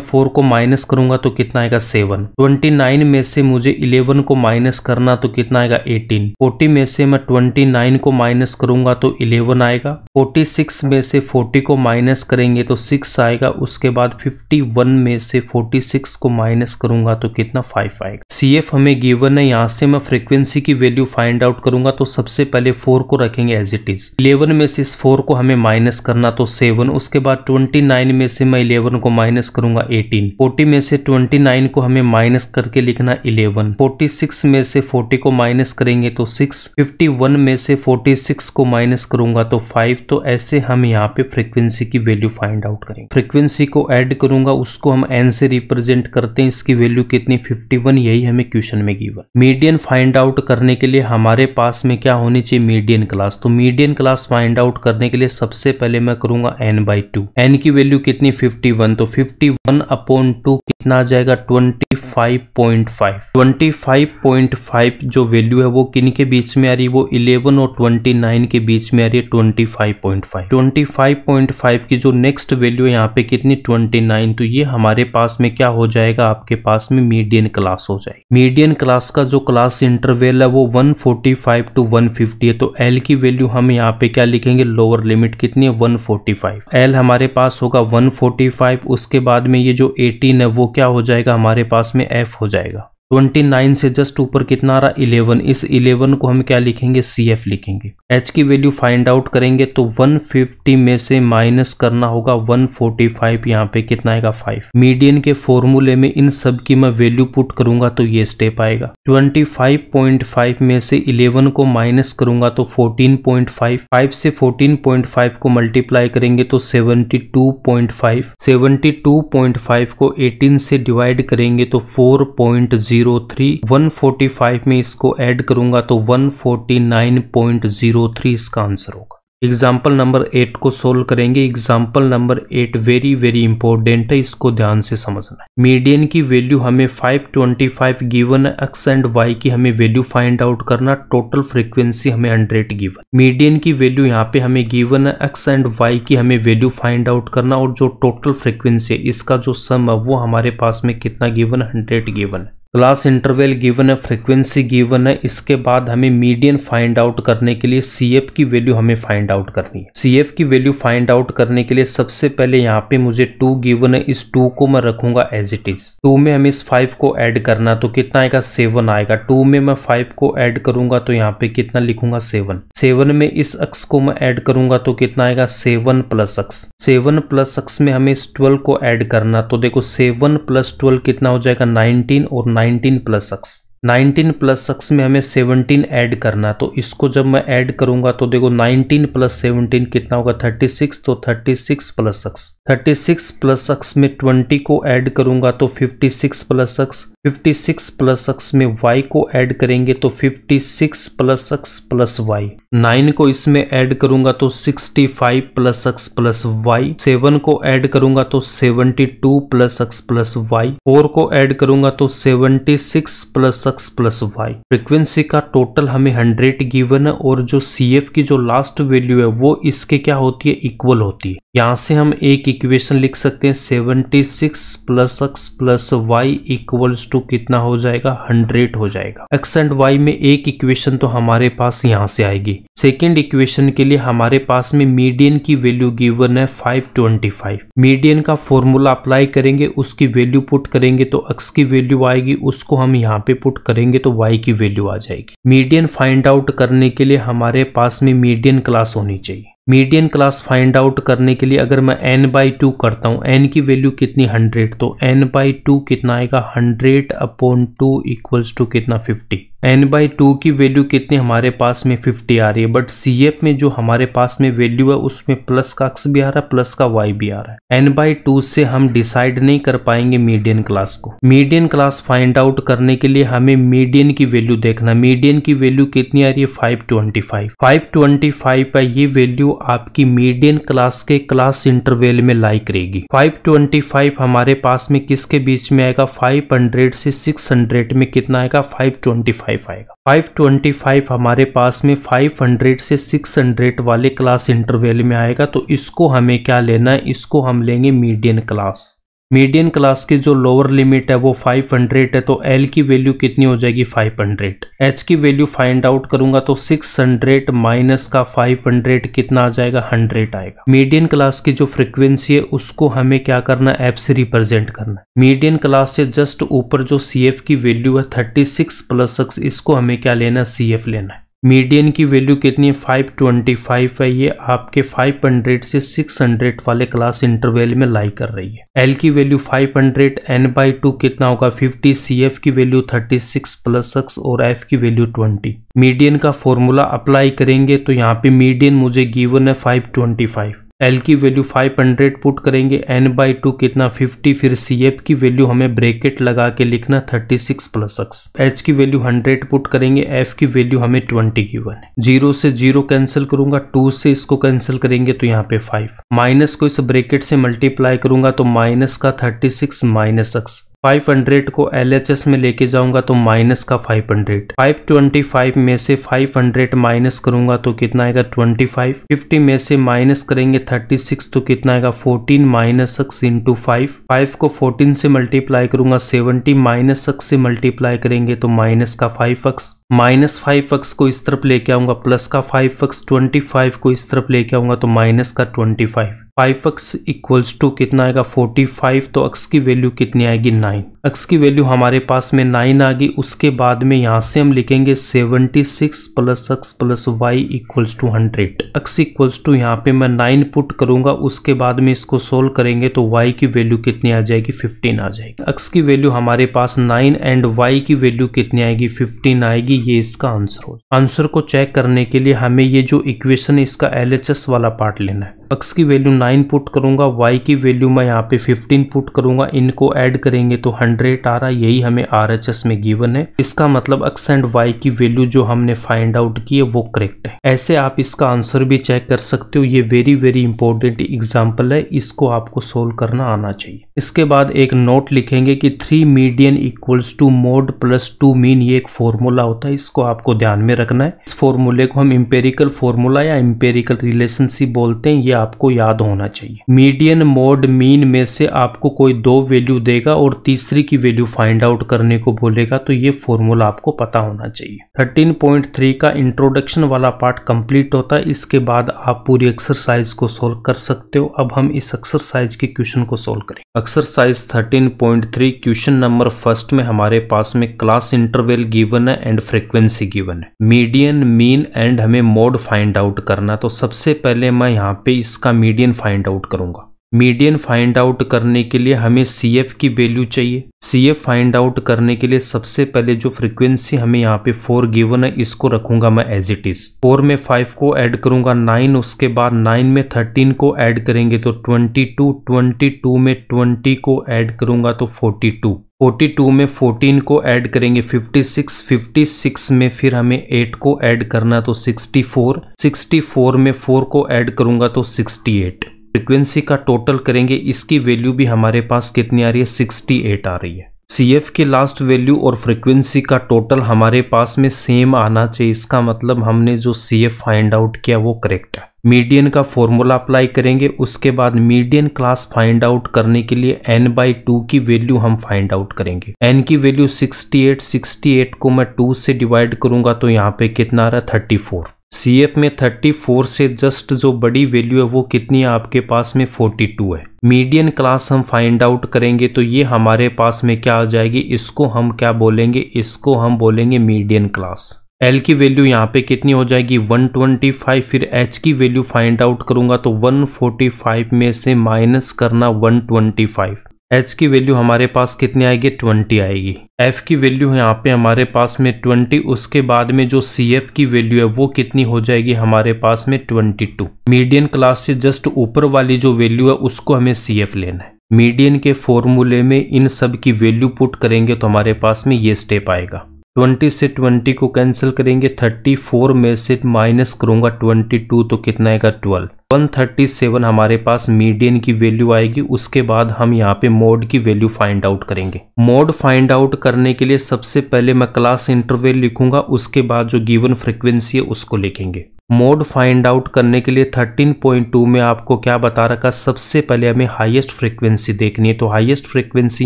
4 को माइनस करूंगा तो कितना आएगा 7। 29 में से मुझे 11 को माइनस करना तो कितना आएगा 18। 40 में से मैं 29 को माइनस करूंगा तो 11 आएगा। 46 में से 40 को माइनस करेंगे तो 6 आएगा। उसके बाद 51 में से 46 को माइनस करूंगा तो कितना 5 आएगा। CF हमें गिवन है, यहाँ से मैं फ्रीक्वेंसी की वैल्यू फाइंड आउट करूंगा तो सबसे पहले 4 को रखेंगे एज इट इज। 11 में से इस 4 को हमें माइनस करना तो 7, उसके बाद 29 में से मैं 11 को माइनस करूंगा 18। 40 में से 29 को हमें माइनस करके लिखना 11। 46 में से 40 को माइनस करेंगे तो 6। 51 में से 46 को माइनस करूंगा तो 5। तो ऐसे हम यहाँ पे फ्रीक्वेंसी की वैल्यू फाइंड आउट करेंगे। फ्रीक्वेंसी को ऐड करूंगा, उसको हम n से रिप्रेजेंट करते हैं, इसकी वैल्यू कितनी 51, यही हमें क्वेश्चन में गिवन। मीडियन फाइंड आउट करने के लिए हमारे पास में क्या होनी चाहिए, मीडियन क्लास। तो मीडियन क्लास फाइंड आउट करने के लिए सबसे पहले मैं करूंगा n/2। n की वैल्यू कितनी 51, तो 51/2 कितना आ जाएगा 25.5। 25.5 जो वैल्यू है वो किन के बीच में आ रही है, वो 11 और 29 के बीच में आ रही है 25.5। 25.5 की जो नेक्स्ट वैल्यू है यहाँ पे कितनी 29, तो ये हमारे पास में क्या हो जाएगा, आपके पास में मीडियन क्लास हो जाएगी। मीडियन क्लास का जो क्लास इंटरवल है वो 145 टू 150 है, तो L की वैल्यू हम यहाँ पे क्या लिखेंगे, लोअर लिमिट कितनी है 145। L हमारे पास होगा 145। उसके बाद में ये जो 18 है वो क्या हो जाएगा, हमारे पास में F हो जाएगा। 29 से जस्ट ऊपर कितना आ रहा 11, इस 11 को हम क्या लिखेंगे CF लिखेंगे। H की वैल्यू फाइंड आउट करेंगे तो 150 में से माइनस करना होगा 145, यहाँ पे कितना आएगा 5। मीडियन के फॉर्मूले में इन सब की मैं वैल्यू पुट करूंगा तो ये स्टेप आएगा। 25.5 में से 11 को माइनस करूंगा तो 14.5, 5 से 14.5 को मल्टीप्लाई करेंगे तो 72.5, 72.5 को 18 से डिवाइड करेंगे तो 4.03, 145 में इसको ऐड करूंगा तो 149.03 इसका आंसर होगा। एग्जाम्पल नंबर 8 को सोल्व करेंगे। Example number 8 very very important है, इसको ध्यान से समझना है। मीडियन की वैल्यू हमें 525 गिवन है, एक्स एंड वाई की हमें वैल्यू फाइंड आउट करना, टोटल फ्रीक्वेंसी हमें 100 गिवन। मीडियन की वैल्यू यहाँ पे हमें गिवन है, एक्स एंड वाई की हमें वैल्यू फाइंड आउट करना, और जो टोटल फ्रीक्वेंसी है इसका जो सम है वो हमारे पास में कितना गिवन है 100 गिवन है। क्लास इंटरवल गिवन है, फ्रीक्वेंसी गिवन है। इसके बाद हमें मीडियन फाइंड आउट करने के लिए CF की वैल्यू हमें फाइंड आउट करनी है। CF की वैल्यू फाइंड आउट करने के लिए सबसे पहले यहाँ पे मुझे 2 गिवन है, इस 2 को मैं रखूंगा एज इट इज। 2 में हमें इस 5 को ऐड करना तो कितना आएगा 7 आएगा। 2 में मैं 5 को ऐड करूंगा तो यहाँ पे कितना लिखूंगा 7। 7 में इस अक्स को मैं ऐड करूंगा तो कितना आएगा 7 प्लस अक्स। 7 प्लस अक्स में हमें इस 12 को ऐड करना तो देखो 7 प्लस 12 कितना हो जाएगा 19, और 19 प्लस अक्स। 19 प्लस अक्स में हमें 17 ऐड करना, तो इसको जब मैं ऐड करूंगा तो देखो 19 प्लस 17 कितना होगा 36, तो 36 प्लस अक्स। 36 प्लस अक्स में 20 को ऐड करूंगा तो 56 प्लस अक्स। 56 प्लस अक्स में y को ऐड करेंगे तो 56 प्लस अक्स प्लस y। 9 को इसमें ऐड करूंगा तो 65 प्लस अक्स प्लस y। 7 को ऐड करूंगा तो 72 प्लस अक्स प्लस y। 4 को ऐड करूंगा तो 76 plus X plus y। Frequency का टोटल हमें 100 गिवन है, और जो CF की जो लास्ट वैल्यू है वो इसके क्या होती है इक्वल होती है। यहाँ से हम एक इक्वेशन लिख सकते हैं 76 plus X plus Y equals to कितना हो जाएगा 100 हो जाएगा। एक्स एंड वाई में एक इक्वेशन तो हमारे पास यहाँ से आएगी। सेकेंड इक्वेशन के लिए हमारे पास में मीडियन की वैल्यू गिवन है 525। मीडियन का फॉर्मूला अप्लाई करेंगे, उसकी वैल्यू पुट करेंगे तो एक्स की वैल्यू आएगी, उसको हम यहाँ पे पुट करेंगे तो वाई की वैल्यू आ जाएगी। मीडियन फाइंड आउट करने के लिए हमारे पास में मीडियन क्लास होनी चाहिए। मीडियन क्लास फाइंड आउट करने के लिए अगर मैं n/2 करता हूँ, n की वैल्यू कितनी 100, तो n/2 कितना आएगा 100/2 इक्वल्स टू कितना 50। n/2 की वैल्यू कितनी हमारे पास में 50 आ रही है, बट CF में जो हमारे पास में वैल्यू है उसमें प्लस का x भी आ रहा है प्लस का y भी आ रहा है। n/2 से हम डिसाइड नहीं कर पाएंगे मीडियन क्लास को। मीडियन क्लास फाइंड आउट करने के लिए हमें मीडियन की वैल्यू देखना। मीडियन की वैल्यू कितनी आ रही है 525। 525 है ये वैल्यू आपकी मीडियन क्लास के क्लास इंटरवल में लाई करेगी। 525 हमारे पास में किसके बीच में आएगा 500 से 600 में कितना आएगा 525 आएगा। 525 हमारे पास में 500 से 600 वाले क्लास इंटरवल में आएगा, तो इसको हमें क्या लेना है, इसको हम लेंगे मीडियन क्लास। मीडियन क्लास की जो लोअर लिमिट है वो 500 है, तो L की वैल्यू कितनी हो जाएगी 500। H की वैल्यू फाइंड आउट करूंगा तो 600 माइनस का 500 कितना आ जाएगा 100 आएगा। मीडियन क्लास की जो फ्रीक्वेंसी है उसको हमें क्या करना है F से रिप्रेजेंट करना है। मीडियन क्लास से जस्ट ऊपर जो CF की वैल्यू है 36 प्लस x, इसको हमें क्या लेना है CF लेना है। मीडियन की वैल्यू कितनी है 525 है, ये आपके 500 से 600 वाले क्लास इंटरवल में लाई कर रही है। L की वैल्यू 500, n/2 कितना होगा 50, CF की वैल्यू 36 प्लस x और F की वैल्यू 20। मीडियन का फॉर्मूला अप्लाई करेंगे तो यहाँ पे मीडियन मुझे गिवन है 525। L की वैल्यू 500 पुट करेंगे, n/2 कितना 50, फिर CF की वैल्यू हमें ब्रैकेट लगा के लिखना 36 प्लस x। H की वैल्यू 100 पुट करेंगे, F की वैल्यू हमें 20 गिवन है। 0 से 0 कैंसिल करूंगा, 2 से इसको कैंसिल करेंगे तो यहाँ पे 5, माइनस को इस ब्रैकेट से मल्टीप्लाई करूंगा तो माइनस का 36 माइनस x। 500 को LHS में लेके जाऊंगा तो माइनस का 500। 525 में से 500 माइनस करूंगा तो कितना आएगा 25। 50 में से माइनस करेंगे 36 तो कितना आएगा 14 माइनस x इंटू 5। 5 को 14 से मल्टीप्लाई करूंगा 70 माइनस x से मल्टीप्लाई करेंगे तो माइनस का 5x। माइनस 5x को इस तरफ लेके आऊंगा प्लस का 5x। 25 को इस तरफ लेके आऊंगा तो माइनस का 25। 5x इक्वल्स टू कितना आएगा 45, तो x की वैल्यू कितनी आएगी 9। x की वैल्यू हमारे पास में 9 आ गई। उसके बाद में यहाँ से हम लिखेंगे 76 plus x plus y equals to 100। x equals to यहाँ पे मैं 9 पुट करूंगा, उसके बाद में इसको सोल्व करेंगे तो y की वैल्यू कितनी आ जाएगी, 15 आ जाएगी। x की वैल्यू हमारे पास 9 एंड y की वैल्यू कितनी आएगी, 15 आएगी। ये इसका आंसर हो। आंसर को चेक करने के लिए हमें ये जो इक्वेशन है इसका LHS वाला पार्ट लेना है। x की वैल्यू 9 पुट करूंगा, y की वैल्यू मैं यहाँ पे 15 पुट करूंगा, इनको ऐड करेंगे तो 100 आ रहा। यही हमें RHS में गिवन है। इसका मतलब x एंड y की वैल्यू जो हमने फाइंड आउट की है वो करेक्ट है। ऐसे आप इसका आंसर भी चेक कर सकते हो। ये वेरी इंपॉर्टेंट एग्जाम्पल है, इसको आपको सोल्व करना आना चाहिए। इसके बाद एक नोट लिखेंगे कि 3 median equals to mode plus 2 mean. ये एक फॉर्मूला होता है, इसको आपको ध्यान में रखना है। इस फॉर्मूले को हम इंपेरिकल फॉर्मूला या इंपेरिकल रिलेशनशिप बोलते हैं, ये आपको याद होना चाहिए। मीडियन मोड मीन में से आपको कोई 2 वैल्यू देगा और तीसरी की वैल्यू फाइंड आउट करने को बोलेगा, तो ये फॉर्मूला आपको पता होना चाहिए। 13.3 का इंट्रोडक्शन वाला पार्ट कंप्लीट होता है। इसके बाद आप पूरी एक्सरसाइज को सोल्व कर सकते हो। अब हम इस एक्सरसाइज के क्वेश्चन को सोल्व करें। एक्सरसाइज 13.3 क्वेश्चन नंबर फर्स्ट में हमारे पास में क्लास इंटरवल गिवन है एंड फ्रीक्वेंसी गिवन है। मीडियन मीन एंड हमें मोड फाइंड आउट करना। तो सबसे पहले मैं यहाँ पे इसका मीडियन फाइंड आउट करूंगा। मीडियन फाइंड आउट करने के लिए हमें CF की वैल्यू चाहिए। CF फाइंड आउट करने के लिए सबसे पहले जो फ्रीक्वेंसी हमें यहाँ पे 4 गिवन है इसको रखूंगा मैं एज इट इज। 4 में 5 को ऐड करूंगा 9, उसके बाद 9 में 13 को ऐड करेंगे तो 22, 22 में 20 को ऐड करूंगा तो 42, 42 में 14 को ऐड करेंगे 56, 56 में फिर हमें 8 को ऐड करना तो 64, 64 में 4 को ऐड करूंगा तो 68। फ्रीक्वेंसी का टोटल करेंगे, इसकी वैल्यू भी हमारे पास कितनी आ रही है, 68 आ रही है। CF की लास्ट वैल्यू और फ्रीक्वेंसी का टोटल हमारे पास में सेम आना चाहिए। इसका मतलब हमने जो CF फाइंड आउट किया वो करेक्ट है। मीडियन का फॉर्मूला अप्लाई करेंगे, उसके बाद मीडियन क्लास फाइंड आउट करने के लिए n/2 की वैल्यू हम फाइंड आउट करेंगे। n की वैल्यू 68, 68 को मैं 2 से डिवाइड करूंगा तो यहाँ पे कितना आ रहा है, 34। CF में 34 से जस्ट जो बड़ी वैल्यू है वो कितनी है आपके पास में, 42 है। मीडियन क्लास हम फाइंड आउट करेंगे तो ये हमारे पास में क्या आ जाएगी, इसको हम क्या बोलेंगे, इसको हम बोलेंगे मीडियन क्लास। L की वैल्यू यहाँ पे कितनी हो जाएगी, 125। फिर H की वैल्यू फाइंड आउट करूंगा तो 145 में से माइनस करना 125। H की वैल्यू हमारे पास कितनी आएगी, 20 आएगी। F की वैल्यू यहाँ पे हमारे पास में 20, उसके बाद में जो CF की वैल्यू है वो कितनी हो जाएगी हमारे पास में 22। मीडियन क्लास से जस्ट ऊपर वाली जो वैल्यू है उसको हमें CF लेना है। मीडियन के फॉर्मूले में इन सब की वैल्यू पुट करेंगे तो हमारे पास में ये स्टेप आएगा। 20 से 20 को कैंसिल करेंगे, 34 में से माइनस करूंगा 22 तो कितना आएगा, 12। 137 हमारे पास मीडियन की वैल्यू आएगी। उसके बाद हम यहाँ पे मोड की वैल्यू फाइंड आउट करेंगे। मोड फाइंड आउट करने के लिए सबसे पहले मैं क्लास इंटरवल लिखूंगा, उसके बाद जो गिवन फ्रीक्वेंसी है उसको लिखेंगे। मोड फाइंड आउट करने के लिए 13.2 में आपको क्या बता रखा, सबसे पहले हमें हाईएस्ट फ्रीक्वेंसी देखनी है। तो हाईएस्ट फ्रीक्वेंसी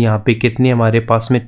यहाँ पे कितनी है हमारे पास में,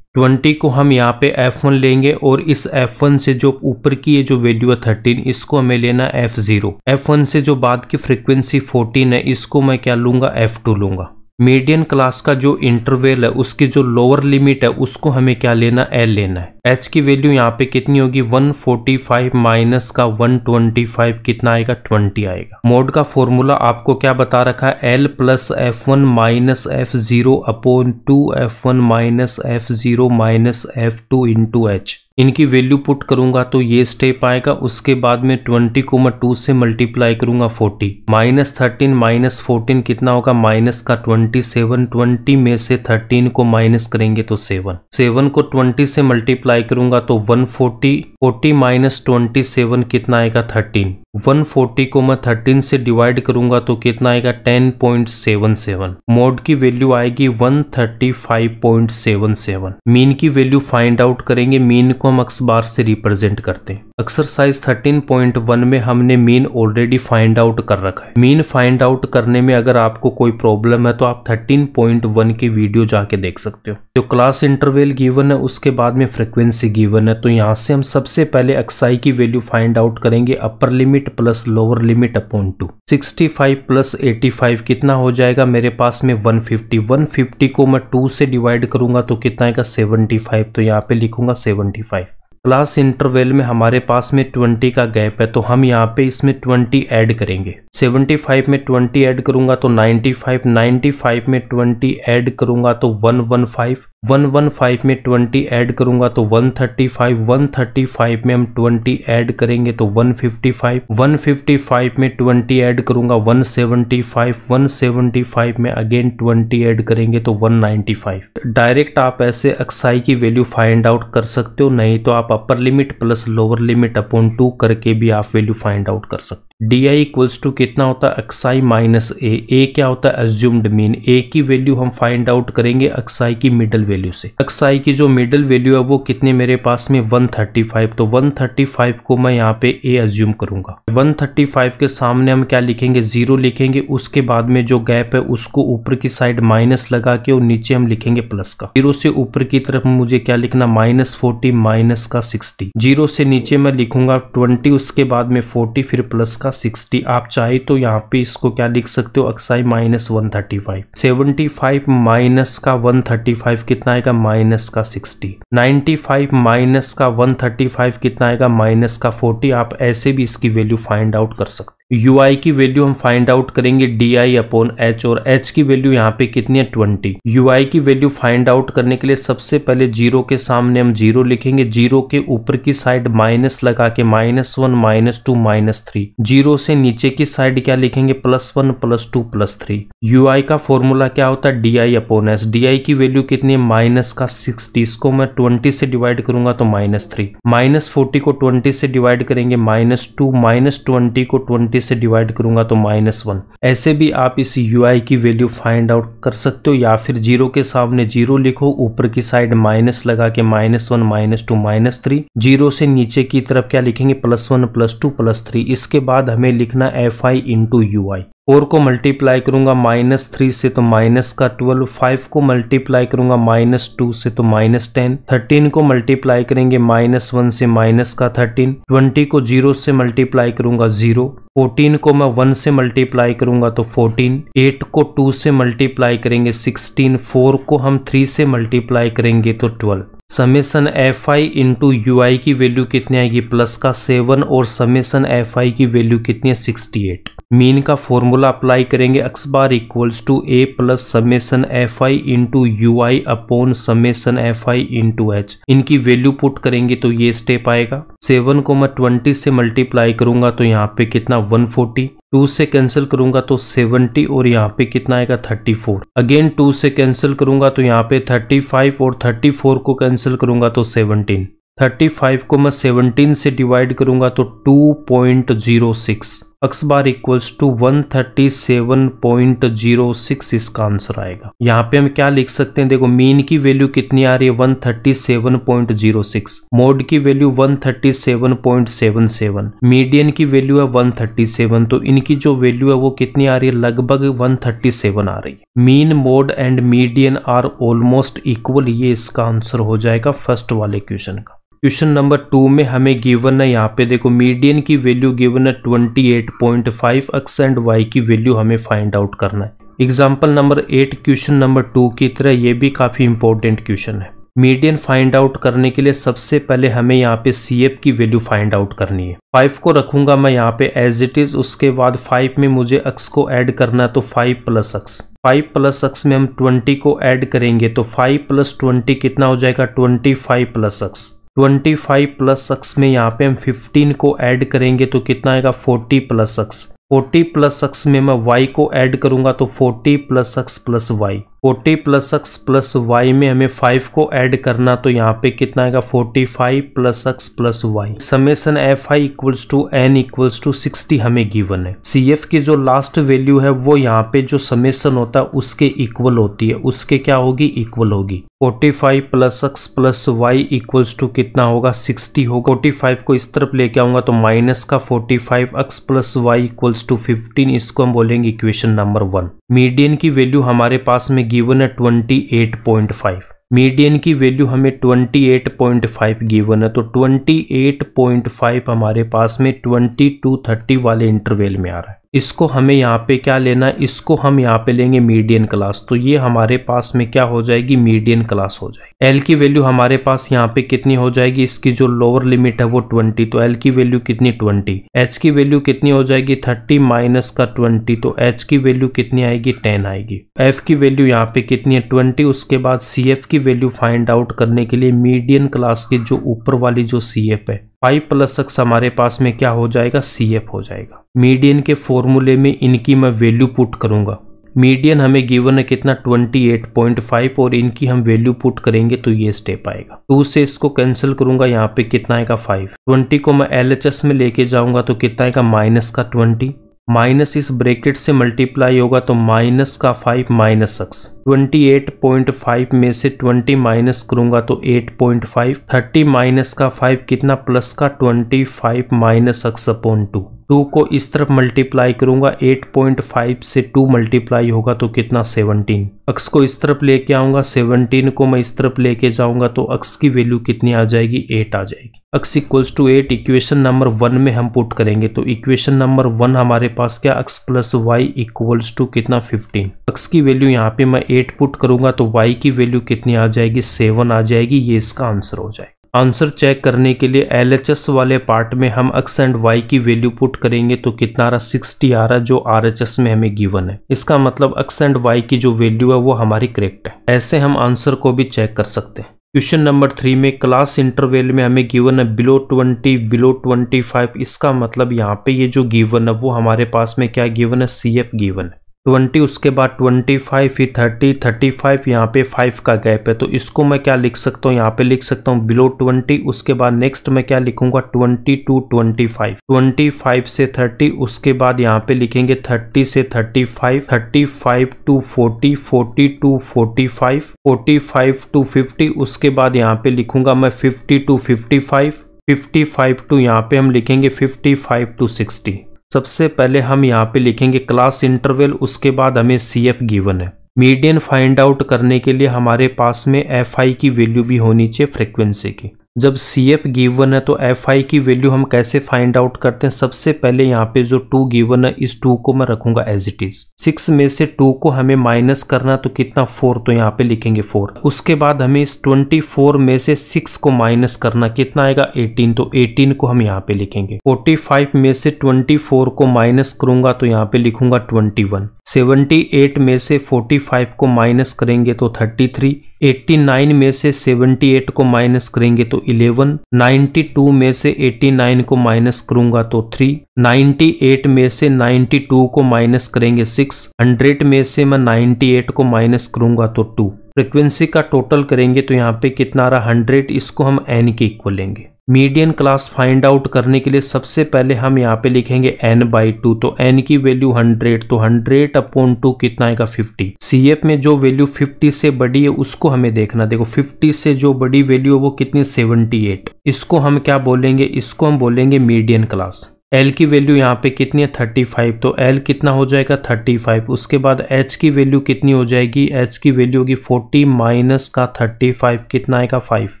20 को हम यहाँ पे F1 लेंगे और इस F1 से जो ऊपर की ये जो वैल्यू है 13, इसको हमें लेना F0। F1 से जो बाद की फ्रीक्वेंसी 14 है, इसको मैं क्या लूंगा, F2 लूंगा। मीडियन क्लास का जो इंटरवल है उसकी जो लोअर लिमिट है उसको हमें क्या लेना, L लेना है। H की वैल्यू यहाँ पे कितनी होगी, 145 माइनस का 125 कितना आएगा, 20 आएगा। मोड का फॉर्मूला आपको क्या बता रखा है, L plus F1 minus F0 upon 2F1 minus F0 minus F2 into H। इनकी वैल्यू पुट करूंगा तो ये स्टेप आएगा। उसके बाद में 20 को मैं 2 से मल्टीप्लाई करूंगा 40, माइनस 13 माइनस 14 कितना होगा, माइनस का 27। 20 में से 13 को माइनस करेंगे तो 7, 7 को 20 से मल्टीप्लाई करूंगा तो 140, 40 माइनस 27 कितना आएगा, 13। 140 को मैं 13 से डिवाइड करूंगा तो कितना आएगा, 10.77। मोड की वैल्यू आएगी 135.77। मीन की वैल्यू फाइंड आउट करेंगे। मीन को हम x बार से रिप्रेजेंट करते हैं। एक्सरसाइज 13.1 में हमने मीन ऑलरेडी फाइंड आउट कर रखा है। मीन फाइंड आउट करने में अगर आपको कोई प्रॉब्लम है तो आप 13.1 की वीडियो जाके देख सकते हो। जो क्लास इंटरवल गिवन है उसके बाद में फ्रीक्वेंसी गिवन है, तो यहाँ से हम सबसे पहले एक्सआई की वैल्यू फाइंड आउट करेंगे। Upper limit plus lower limit upon 2। 65 plus 85 कितना हो जाएगा मेरे पास में 150। 150 को मैं 2 से डिवाइड करूंगा तो कितना आएगा 75, तो यहाँ पे लिखूंगा 75। क्लास इंटरवल में हमारे पास में 20 का गैप है, तो हम यहाँ पे इसमें 20 ऐड करेंगे। 75 में 20 ऐड करूंगा तो 95, 95 में 20 ऐड करूंगा तो 115, 115 में 20 ऐड करूंगा तो 135, 135 में हम 20 ऐड करेंगे तो 155, 155 में 20 ऐड करूंगा 175, 175 में अगेन 20 ऐड करेंगे तो 195। डायरेक्ट आप ऐसे एक्सआई की वैल्यू फाइंड आउट कर सकते हो, नहीं तो आप upper limit plus lower limit upon 2 करके भी आप वैल्यू फाइंड आउट कर सकते हो। डी आई इक्वल्स टू कितना होता है एक्सआई माइनस ए क्या होता है एज्यूम्ड मीन। ए की वैल्यू हम फाइंड आउट करेंगे एक्सआई की मिडल वैल्यू से। एक्सआई की जो मिडल वैल्यू है वो कितने मेरे पास में 135, तो 135 को मैं यहाँ पे ए एज्यूम करूंगा। 135 के सामने हम क्या लिखेंगे 0 लिखेंगे, उसके बाद में जो गैप है उसको ऊपर की साइड माइनस लगा के और नीचे हम लिखेंगे प्लस का। 0 से ऊपर की तरफ मुझे क्या लिखना -40 माइनस का 60। 0 से नीचे मैं लिखूंगा 20, उसके बाद में 40 फिर प्लस का 60। आप चाहे तो यहाँ पे इसको क्या लिख सकते हो एक्सआई माइनस 135। 75 माइनस का 135 कितना आएगा माइनस का 60। 95 माइनस का 135 कितना आएगा माइनस का 40। आप ऐसे भी इसकी वैल्यू फाइंड आउट कर सकते। यू आई की वैल्यू हम फाइंड आउट करेंगे डी आई अपॉन एच, और एच की वैल्यू यहाँ पे कितनी है 20। यू आई की वैल्यू फाइंड आउट करने के लिए सबसे पहले 0 के सामने हम 0 लिखेंगे, 0 के ऊपर की साइड माइनस लगा के -1 -2 -3। 0 से नीचे की साइड क्या लिखेंगे +1 +2 +3। यू आई का फॉर्मूला क्या होता है D I upon H. D I की वैल्यू कितनी है माइनस का 60। इसको मैं 20 से डिवाइड करूंगा तो -3। -40 को 20 से डिवाइड करेंगे -2, -20 को 20 से डिवाइड करूंगा तो -1। ऐसे भी आप इस UI की वैल्यू फाइंड आउट कर सकते हो, या फिर 0 के सामने 0 लिखो, ऊपर की साइड माइनस लगा के -1 -2 -3। 0 से नीचे की तरफ क्या लिखेंगे +1 +2 +3। इसके बाद हमें लिखना FI इंटू UI। 4 को मल्टीप्लाई करूंगा -3 से तो माइनस का 12, 5 को मल्टीप्लाई करूंगा -2 से तो -10, 13 को मल्टीप्लाई करेंगे -1 से माइनस का 13, 20 को 0 से मल्टीप्लाई करूंगा 0, 14 को मैं 1 से मल्टीप्लाई करूंगा तो 14, 8 को 2 से मल्टीप्लाई करेंगे 16, 4 को हम 3 से मल्टीप्लाई करेंगे तो 12। समेसन FI इंटू UI की वैल्यू कितनी आएगी प्लस का 7, और समेसन FI की वैल्यू कितनी है 68। मीन का फॉर्मूला अप्लाई करेंगे x bar equals to a plus summation FI into UI upon summation FI into h। इनकी वैल्यू पुट करेंगे तो ये स्टेप आएगा। 7 को मैं 20 से मल्टीप्लाई करूंगा तो यहाँ पे कितना 140, 2 से कैंसिल करूंगा तो 70, और यहाँ पे कितना आएगा 34। अगेन 2 से कैंसिल करूंगा तो यहाँ पे 35, और 34 को कैंसिल करूंगा तो 17। 35 को मैं 17 से डिवाइड करूंगा तो 2.06। x बार इक्वल्स टू 137.06 इसका आंसर आएगा। यहाँ पे हम क्या लिख सकते हैं, देखो मीन की वैल्यू कितनी आ रही है 137.06, मोड की वैल्यू 137.77, मीडियन की वैल्यू है 137, तो इनकी जो वैल्यू है वो कितनी आ रही है लगभग 137 आ रही है। Mean mode and median are almost equal, ये इसका आंसर हो जाएगा फर्स्ट वाले क्वेश्चन का। क्वेश्चन नंबर 2 में हमें गिवन है, यहाँ पे देखो मीडियन की वैल्यू गिवन है 28.5, x एंड y की वैल्यू हमें फाइंड आउट करना है। एग्जाम्पल नंबर 8 क्वेश्चन नंबर 2 की तरह ये भी काफी इंपॉर्टेंट क्वेश्चन है। मीडियन फाइंड आउट करने के लिए सबसे पहले हमें यहाँ पे CF की वैल्यू फाइंड आउट करनी है। 5 को रखूंगा मैं यहाँ पे एज इट इज, उसके बाद 5 में मुझे x को ऐड करना है तो 5 प्लस x। 5 प्लस x में हम 20 को ऐड करेंगे तो 5 प्लस 20 कितना हो जाएगा 25 प्लस x। 25 प्लस x में यहाँ पे हम 15 को ऐड करेंगे तो कितना आएगा 40 प्लस x। 40 प्लस x में मैं y को ऐड करूंगा तो 40 plus x plus y। 40 plus X plus Y में हमें 5 को ऐड करना, तो यहाँ पे कितना आएगा 45 plus X plus Y. Summation F I equals to N equals to 60 हमें गिवन है। सी एफ की जो लास्ट वैल्यू है वो यहाँ पे जो समेसन होता है उसके इक्वल होती है, उसके क्या होगी, इक्वल होगी। 45 plus X plus Y equals to कितना होगा, 60 होगा। 45 को इस तरफ लेके आऊंगा तो माइनस का 45 X plus Y equals to 15, इसको हम बोलेंगे इक्वेशन नंबर 1। मीडियन की वैल्यू हमारे पास में गिवन है 28.5। मीडियन की वैल्यू हमें 28.5 गिवन है, तो 28.5 हमारे पास में 20 to 30 वाले इंटरवल में आ रहा है। इसको हमें यहाँ पे क्या लेना है, इसको हम यहाँ पे लेंगे मीडियन क्लास, तो ये हमारे पास में क्या हो जाएगी, मीडियन क्लास हो जाएगी। एल की वैल्यू हमारे पास यहाँ पे कितनी हो जाएगी, इसकी जो लोअर लिमिट है वो 20, तो एल की वैल्यू कितनी 20। एच की वैल्यू कितनी हो जाएगी 30 माइनस का 20, तो एच की वैल्यू कितनी आएगी 10 आएगी। एफ की वैल्यू यहाँ पे कितनी है 20। उसके बाद सी एफ की वैल्यू फाइंड आउट करने के लिए मीडियन क्लास की जो ऊपर वाली जो सी एफ है 5 प्लस एक्स हमारे पास में क्या हो जाएगा, सी एफ हो जाएगा। मीडियन के फॉर्मूले में इनकी मैं वैल्यू पुट करूंगा। मीडियन हमें गिवन है कितना 28.5 और इनकी हम वैल्यू पुट करेंगे तो ये स्टेप आएगा। 2 से इसको कैंसिल करूंगा, यहाँ पे कितना आएगा 5। 20 को मैं LHS में लेके जाऊंगा तो कितना आएगा माइनस का 20, माइनस इस ब्रैकेट से मल्टीप्लाई होगा तो माइनस का 5 माइनस एक्स। 28.5 में से 20 माइनस करूंगा तो 8.5। 30 माइनस का 5 कितना, प्लस का 25 माइनस एक्स अपॉन 2। 2 को इस तरफ मल्टीप्लाई करूंगा, 8.5 से 2 मल्टीप्लाई होगा तो कितना 17। एक्स को इस तरफ लेके आऊंगा, 17 को मैं इस तरफ लेके जाऊंगा तो एक्स की वैल्यू कितनी आ जाएगी, 8 आ जाएगी। X equals to 8 equation number 1 में हम पुट करेंगे, तो इक्वेशन नंबर 1 हमारे पास क्या, X plus Y equals to कितना 15। एक्स की वैल्यू यहाँ पे मैं 8 पुट करूंगा तो वाई की वैल्यू कितनी आ जाएगी, 7 आ जाएगी। ये इसका आंसर हो जाएगा। आंसर चेक करने के लिए LHS वाले पार्ट में हम एक्स एंड वाई की वैल्यू पुट करेंगे तो कितना आ रहा, 60 आ रहा, जो RHS में हमें गिवन है। इसका मतलब एक्स एंड वाई की जो वैल्यू है वो हमारी करेक्ट है। ऐसे हम आंसर को भी चेक कर सकते हैं। क्वेश्चन नंबर 3 में क्लास इंटरवल में हमें गिवन है बिलो 20 बिलो 25। इसका मतलब यहाँ पे ये जो गिवन है वो हमारे पास में क्या गिवन है, CF गिवन है। 20 उसके बाद 25 फिर 30 35, यहाँ पे 5 का गैप है तो इसको मैं क्या लिख सकता हूँ, यहाँ पे लिख सकता हूँ बिलो 20। उसके बाद नेक्स्ट मैं क्या लिखूंगा 20 to 25, 25 से 30। उसके बाद यहाँ पे लिखेंगे 30 से 35, 35 to 40, 40 to 45, 45 to 50। उसके बाद यहाँ पे लिखूंगा मैं 50 to 55, 55 to यहाँ पे हम लिखेंगे 55 to 60। सबसे पहले हम यहाँ पे लिखेंगे क्लास इंटरवल, उसके बाद हमें CF गिवन है। मीडियन फाइंड आउट करने के लिए हमारे पास में FI की वैल्यू भी होनी चाहिए फ्रीक्वेंसी की। जब CF गिवन है तो FI की वैल्यू हम कैसे फाइंड आउट करते हैं, सबसे पहले यहाँ पे जो 2 गिवन है इस 2 को मैं रखूंगा एज इट इज। 6 में से 2 को हमें माइनस करना तो कितना 4, तो यहाँ पे लिखेंगे 4। उसके बाद हमें इस 24 में से 6 को माइनस करना, कितना आएगा 18, तो 18 को हम यहाँ पे लिखेंगे। 45 में से 24 को माइनस करूंगा तो यहाँ पे लिखूंगा 21। 78 में से 45 को माइनस करेंगे तो 33। 89 में से 78 को माइनस करेंगे तो 11। 92 में से 89 को माइनस करूंगा तो 3। 98 में से 92 को माइनस करेंगे 6। 100 में से मैं 98 को माइनस करूंगा तो 2। फ्रीक्वेंसी का टोटल करेंगे तो यहाँ पे कितना आ रहा 100, इसको हम n के इक्वल लेंगे। मीडियन क्लास फाइंड आउट करने के लिए सबसे पहले हम यहाँ पे लिखेंगे n/2, तो n की वैल्यू 100, तो 100/2 कितना आएगा 50। CF में जो वैल्यू 50 से बड़ी है उसको हमें देखना। देखो 50 से जो बड़ी वैल्यू है वो कितनी 78। इसको हम क्या बोलेंगे, इसको हम बोलेंगे मीडियन क्लास। L की वैल्यू यहाँ पे कितनी है 35, तो L कितना हो जाएगा 35। उसके बाद H की वैल्यू कितनी हो जाएगी, H की वैल्यू होगी 40 माइनस का 35, कितना आएगा 5।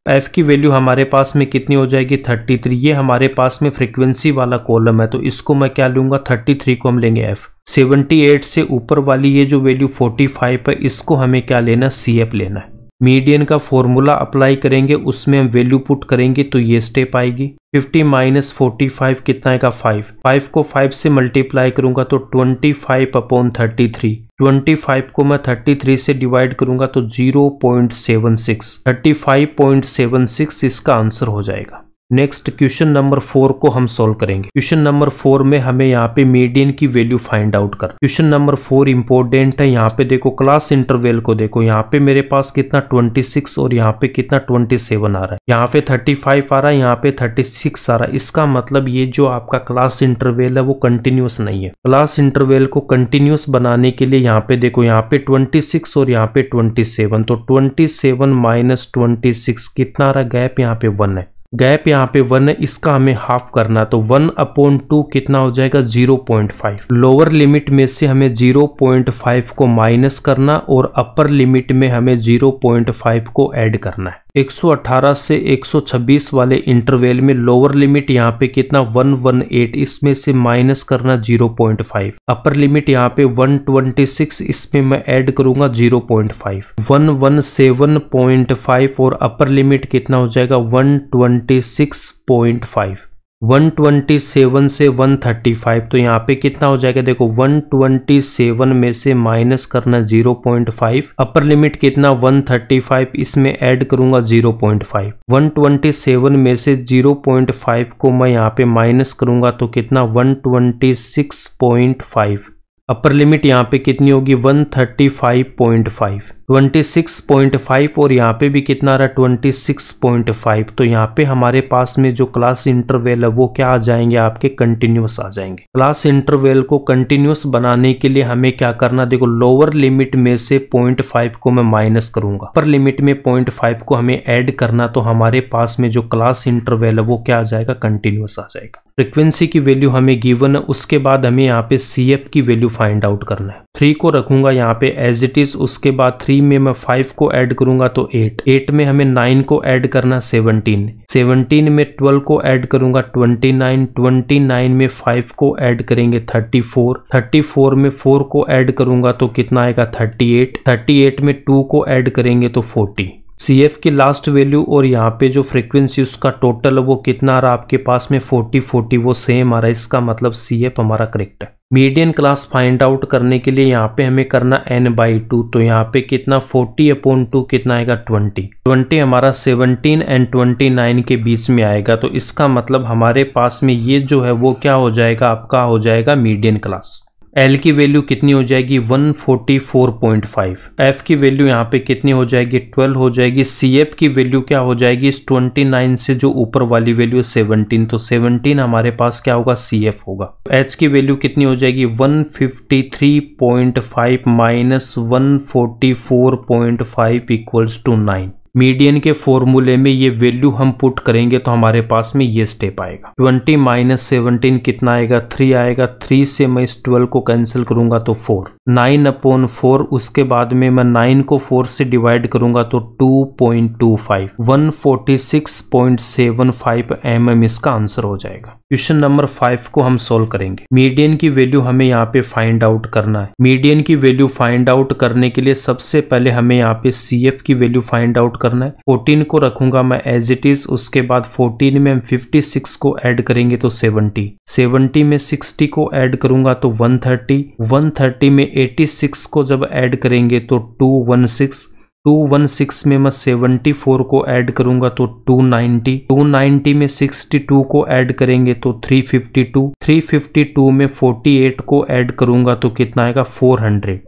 F की वैल्यू हमारे पास में कितनी हो जाएगी 33। ये हमारे पास में फ्रीक्वेंसी वाला कॉलम है तो इसको मैं क्या लूंगा 33 को हम लेंगे F। 78 से ऊपर वाली ये जो वैल्यू 45 है इसको हमें क्या लेना, CF लेना है। मीडियन का फॉर्मूला अप्लाई करेंगे, उसमें हम वैल्यू पुट करेंगे तो ये स्टेप आएगी। 50 माइनस 45 कितना आएगा 5। 5 को 5 से मल्टीप्लाई करूंगा तो 25/33। 25 को मैं 33 से डिवाइड करूंगा तो 0.76। 35.76 इसका आंसर हो जाएगा। नेक्स्ट क्वेश्चन नंबर 4 को हम सॉल्व करेंगे। क्वेश्चन नंबर 4 में हमें यहाँ पे मीडियन की वैल्यू फाइंड आउट कर। क्वेश्चन नंबर 4 इंपॉर्टेंट है। यहाँ पे देखो क्लास इंटरवल को देखो, यहाँ पे मेरे पास कितना 26 और यहाँ पे कितना 27 आ रहा है, यहाँ पे 35 आ रहा है, यहाँ पे 36 आ रहा है। इसका मतलब ये जो आपका क्लास इंटरवल है वो कंटिन्यूस नहीं है। क्लास इंटरवल को कंटिन्यूस बनाने के लिए यहाँ पे देखो, यहाँ पे 26 और यहाँ पे 27, तो 27 माइनस 26 कितना आ रहा है, गैप यहाँ पे 1 है, गैप यहाँ पे 1 है, इसका हमें हाफ करना, तो 1/2 कितना हो जाएगा 0.5। लोअर लिमिट में से हमें 0.5 को माइनस करना और अपर लिमिट में हमें 0.5 को ऐड करना है। 118 से 126 वाले इंटरवल में लोअर लिमिट यहाँ पे कितना 118, इसमें से माइनस करना 0.5, अपर लिमिट यहाँ पे 126, इसमें मैं ऐड करूंगा 0.5, 117.5 और अपर लिमिट कितना हो जाएगा 126.5। 127 से 135, तो यहाँ पे कितना हो जाएगा देखो, 127 में से माइनस करना 0.5, अपर लिमिट कितना 135, इसमें ऐड करूंगा 0.5। 127 में से 0.5 को मैं यहाँ पे माइनस करूंगा तो कितना 126.5, अपर लिमिट यहाँ पे कितनी होगी 135.5, 26.5 और यहाँ पे भी कितना रहा 26.5, तो यहाँ पे हमारे पास में जो क्लास इंटरवल है वो क्या आ जाएंगे, आपके कंटिन्यूस आ जाएंगे। क्लास इंटरवल को कंटिन्यूस बनाने के लिए हमें क्या करना, देखो लोअर लिमिट में से 0.5 को मैं माइनस करूंगा, अपर लिमिट में 0.5 को हमें ऐड करना, तो हमारे पास में जो क्लास इंटरवल है वो क्या आ जाएगा, कंटिन्यूस आ जाएगा। फ्रीक्वेंसी की वैल्यू हमें गिवन है, उसके बाद हमें यहाँ पे CF की वैल्यू फाइंड आउट करना है। 3 को रखूंगा यहाँ पे एज इट इज, उसके बाद 3 में मैं 5 को ऐड करूंगा तो 8, 8 में हमें 9 को ऐड करना 17, 17 में 12 को ऐड करूंगा 29, 29 में 5 को ऐड करेंगे 34, 34 में 4 को ऐड करूंगा तो कितना आएगा 38, 38 में 2 को ऐड करेंगे तो 40। CF की लास्ट वैल्यू और यहाँ पे जो फ्रीक्वेंसी उसका टोटल वो कितना आ रहा है आपके पास में 40 40, वो सेम आ रहा है, इसका मतलब CF हमारा करेक्ट है। मीडियन क्लास फाइंड आउट करने के लिए यहाँ पे हमें करना n/2, तो यहाँ पे कितना 40/2 कितना आएगा 20, 20 हमारा 17 एंड 29 के बीच में आएगा, तो इसका मतलब हमारे पास में ये जो है वो क्या हो जाएगा, आपका हो जाएगा मीडियन क्लास। L की वैल्यू कितनी हो जाएगी 144.5, F की वैल्यू यहाँ पे कितनी हो जाएगी 12 हो जाएगी, CF की वैल्यू क्या हो जाएगी इस 29 से जो ऊपर वाली वैल्यू 17, तो 17 हमारे पास क्या होगा CF होगा। H की वैल्यू कितनी हो जाएगी 153.5 माइनस 144.5 इक्वल्स टू 9। मीडियन के फॉर्मूले में ये वैल्यू हम पुट करेंगे तो हमारे पास में ये स्टेप आएगा, 20 माइनस 17 कितना आएगा 3 आएगा, 3 से मैं इस 12 को कैंसिल करूंगा तो 4, 9/4, उसके बाद में मैं 9 को 4 से डिवाइड करूंगा तो 2.25, 146.75 mm इसका आंसर हो जाएगा। क्वेश्चन नंबर 5 को हम सोल्व करेंगे। मीडियन की वैल्यू हमें यहाँ पे फाइंड आउट करना है। मीडियन की वैल्यू फाइंड आउट करने के लिए सबसे पहले हमें यहाँ पे CF की वैल्यू फाइंड आउट करना है। 14 को रखूंगा मैं एज इट इज, उसके बाद 14 में हम 56 को ऐड करेंगे तो 70, 70 में 60 को ऐड करूंगा तो 130, 130 में 86 को जब ऐड करेंगे तो 216, 216 में मैं 74 को ऐड करूंगा तो 290, 290 में 62 को ऐड करेंगे तो 352, 352 में 48 को ऐड करूंगा तो कितना आएगा 400।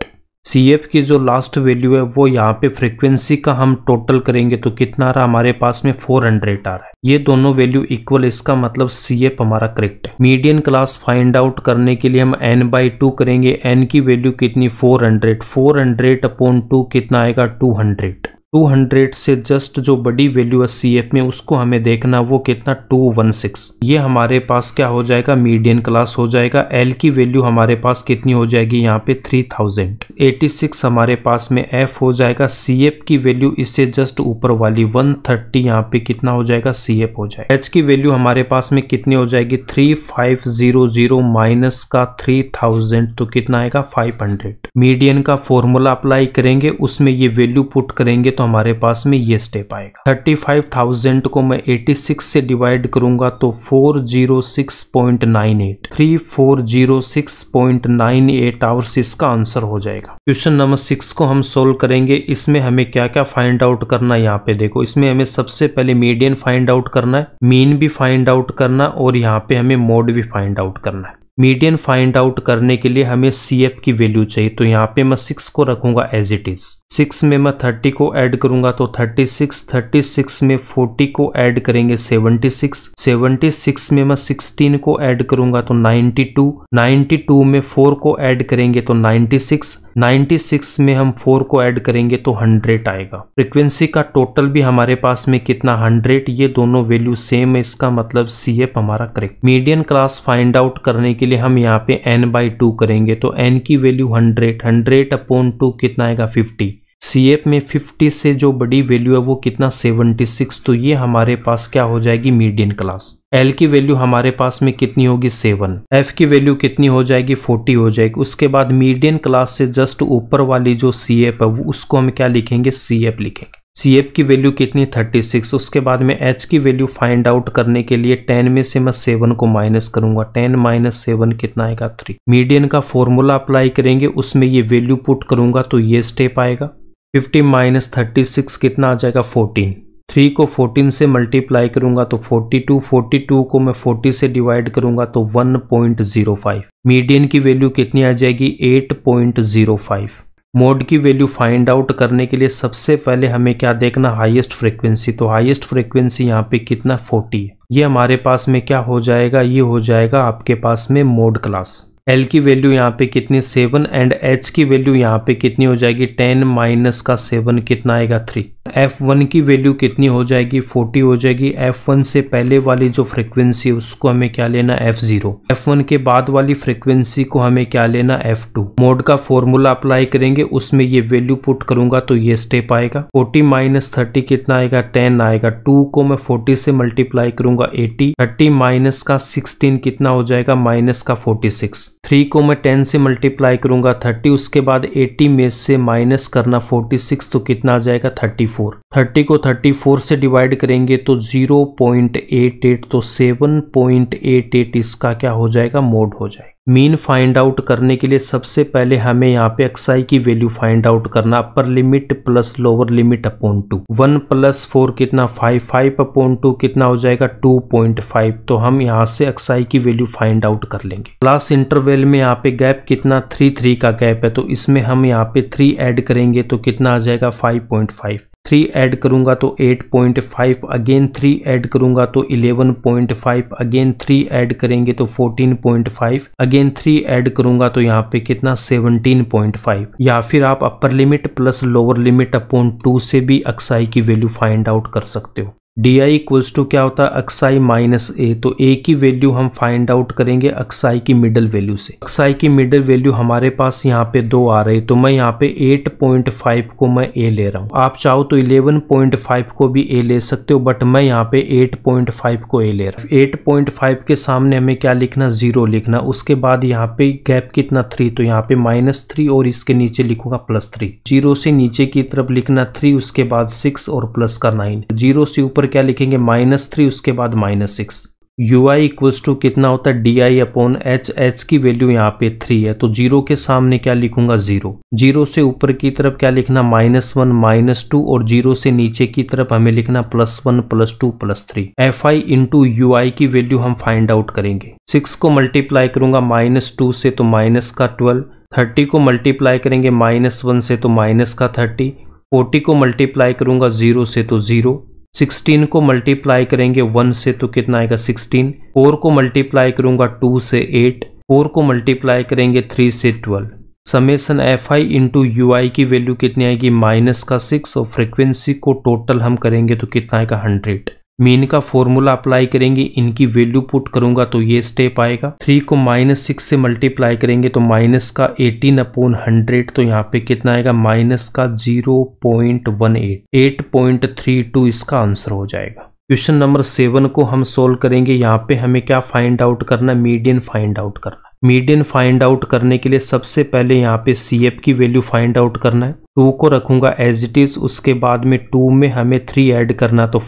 CF की जो लास्ट वैल्यू है वो यहाँ पे फ्रीक्वेंसी का हम टोटल करेंगे तो कितना आ रहा हमारे पास में 400 आ रहा है। ये दोनों वैल्यू इक्वल, इसका मतलब CF हमारा करेक्ट है। मीडियन क्लास फाइंड आउट करने के लिए हम n/2 करेंगे। n की वैल्यू कितनी 400, 400/2 कितना आएगा 200, 200 से जस्ट जो बड़ी वैल्यू है CF में उसको हमें देखना, वो कितना 216। ये हमारे पास क्या हो जाएगा मीडियन क्लास हो जाएगा। L की वैल्यू हमारे पास कितनी हो जाएगी यहाँ पे 3000, 86 हमारे पास में F हो जाएगा। CF की वैल्यू इससे जस्ट ऊपर वाली 130 यहाँ पे कितना हो जाएगा CF हो जाएगा। H की वैल्यू हमारे पास में कितनी हो जाएगी 3500 माइनस का 3000 तो कितना आएगा 500। मीडियन का फॉर्मूला अप्लाई करेंगे, उसमें ये वैल्यू पुट करेंगे तो तो हमारे पास में ये स्टेप आएगा। 35,000 को मैं 86 से डिवाइड करूंगा तो 406.98 3406.98 आवर्स इसका आंसर हो जाएगा। क्वेश्चन नंबर 6 को हम सोल्व करेंगे। इसमें हमें क्या क्या फाइंड आउट करना है, यहाँ पे देखो। इसमें हमें सबसे पहले मीडियन फाइंड आउट करना है, मीन भी फाइंड आउट करना और यहाँ पे हमें मोड भी फाइंड आउट करना है। मीडियन फाइंड आउट करने के लिए हमें CF की वैल्यू चाहिए, तो यहाँ पे मैं 6 को रखूंगा एज इट इज। 6 में मैं 30 को ऐड करूंगा तो 36, 36 में 40 को ऐड करेंगे 76, 76 में मैं 16 को ऐड करूंगा तो 92, 92 में 4 को ऐड करेंगे तो 96, 96 में हम 4 को ऐड करेंगे तो 100 आएगा। फ्रीक्वेंसी का टोटल भी हमारे पास में कितना 100, ये दोनों वैल्यू सेम है, इसका मतलब CF हमारा correct. Median class find out करने के लिए हम यहाँ पे n/2 करेंगे तो n की वैल्यू 100/2 कितना आएगा 50। CF में 50 से जो बड़ी वैल्यू है वो कितना 76, तो ये हमारे पास क्या हो जाएगी मीडियन क्लास। L की वैल्यू हमारे पास में कितनी होगी 7, F की वैल्यू कितनी हो जाएगी 40 हो जाएगी। उसके बाद मीडियन क्लास से जस्ट ऊपर वाली जो CF है वो उसको हम क्या लिखेंगे CF लिखेंगे। CF की वैल्यू कितनी 36। उसके बाद में H की वैल्यू फाइंड आउट करने के लिए 10 में से मैं 7 को माइनस करूंगा, 10 - 7 कितना आएगा 3। मीडियन का फॉर्मूला अप्लाई करेंगे, उसमें ये वैल्यू पुट करूंगा तो ये स्टेप आएगा। 50 - 36 कितना आ जाएगा 14। 3 को 14 से मल्टीप्लाई करूंगा तो 42, 42 को मैं 40 से डिवाइड करूंगा तो 1.05। मीडियन की वैल्यू कितनी आ जाएगी 8.05। मोड की वैल्यू फाइंड आउट करने के लिए सबसे पहले हमें क्या देखना हाईएस्ट फ्रीक्वेंसी, तो हाईएस्ट फ्रीक्वेंसी यहाँ पे कितना 40 है। ये हमारे पास में क्या हो जाएगा, ये हो जाएगा आपके पास में मोड क्लास। L की वैल्यू यहाँ पे कितनी 7 एंड H की वैल्यू यहाँ पे कितनी हो जाएगी 10 माइनस का 7 कितना आएगा 3। F1 की वैल्यू कितनी हो जाएगी 40 हो जाएगी। F1 से पहले वाली जो फ्रीक्वेंसी है उसको हमें क्या लेना F0। F1 के बाद वाली फ्रीक्वेंसी को हमें क्या लेना F2। मोड का फॉर्मूला अप्लाई करेंगे, उसमें ये वैल्यू पुट करूंगा तो ये स्टेप आएगा। 40 - 30 कितना आएगा 10 आएगा। 2 को मैं 40 से मल्टीप्लाई करूंगा 80, 30 माइनस का 16 कितना हो जाएगा माइनस का 46। 3 को मैं 10 से मल्टीप्लाई करूंगा 30, उसके बाद 80 में से माइनस करना 46 तो कितना आ जाएगा 34। 30 को 34 से डिवाइड करेंगे तो 0.88, तो 7.88 इसका क्या हो जाएगा मोड हो जाएगा। मीन फाइंड आउट करने के लिए सबसे पहले हमें यहाँ पे xi की वैल्यू फाइंड आउट करना, upper limit plus lower limit upon 2। 1 + 4 कितना 5, 5/2 कितना हो जाएगा 2.5। तो हम यहाँ से xi की वैल्यू फाइंड आउट कर लेंगे। क्लास इंटरवल में यहाँ पे गैप कितना 3 का गैप है, तो इसमें हम यहाँ पे 3 ऐड करेंगे तो कितना आ जाएगा 5.5। 3 ऐड करूंगा तो 8.5, अगेन 3 ऐड करूंगा तो 11.5, अगेन 3 ऐड करेंगे तो 14.5, अगेन 3 ऐड करूंगा तो यहाँ पे कितना 17.5। या फिर आप upper limit plus lower limit upon 2 से भी xi की वैल्यू फाइंड आउट कर सकते हो। di इक्वल्स टू क्या होता है xi माइनस a, तो a की वैल्यू हम फाइंड आउट करेंगे xi की मिडल वैल्यू से। xi की मिडल वैल्यू हमारे पास यहाँ पे 2 आ रही, तो मैं यहाँ पे 8.5 को मैं a ले रहा हूँ। आप चाहो तो 11.5 को भी a ले सकते हो, बट मैं यहाँ पे 8.5 को a ले रहा हूँ। 8.5 के सामने हमें क्या लिखना 0 लिखना, उसके बाद यहाँ पे गैप कितना 3, तो यहाँ पे -3 और इसके नीचे लिखूंगा +3। 0 से नीचे की तरफ लिखना 3, उसके बाद 6 और प्लस का 9। 0 से ऊपर क्या लिखेंगे -3, उसके बाद -6। ui इक्वल्स टू कितना होता है di अपॉन h। h की वैल्यू यहाँ पे 3 है, तो 0 के सामने क्या लिखूंगा 0। 0 से ऊपर की तरफ क्या लिखना -1 -2 और 0 से नीचे की तरफ हमें लिखना +1 +2 +3। fi इंटू ui की वैल्यू हम फाइंड आउट करेंगे। 6 को मल्टीप्लाई करूंगा -2 से तो -12, 30 को मल्टीप्लाई करेंगे -1 से तो -30, 40 को मल्टीप्लाई करूंगा 0 से तो 0, 16 को मल्टीप्लाई करेंगे 1 से तो कितना आएगा 16, 4 को मल्टीप्लाई करूंगा 2 से 8, 4 को मल्टीप्लाई करेंगे 3 से 12। समेशन fi इंटू ui की वैल्यू कितनी आएगी -6 और फ्रीक्वेंसी को टोटल हम करेंगे तो कितना आएगा 100। मीन का फॉर्मूला अप्लाई करेंगे, इनकी वैल्यू पुट करूंगा तो ये स्टेप आएगा। 3 को -6 से मल्टीप्लाई करेंगे तो -18/100, तो यहाँ पे कितना आएगा -0.18, 8.32 इसका आंसर हो जाएगा। क्वेश्चन नंबर 7 को हम सोल्व करेंगे। यहाँ पे हमें क्या फाइंड आउट करना है, मीडियन फाइंड आउट करना। मीडियन फाइंड आउट करने के लिए सबसे पहले यहाँ पे CF की वैल्यू फाइंड आउट करना है। 2 को रखूंगा एज इट इज, उसके बाद में 2 में हमें 3 ऐड करना तो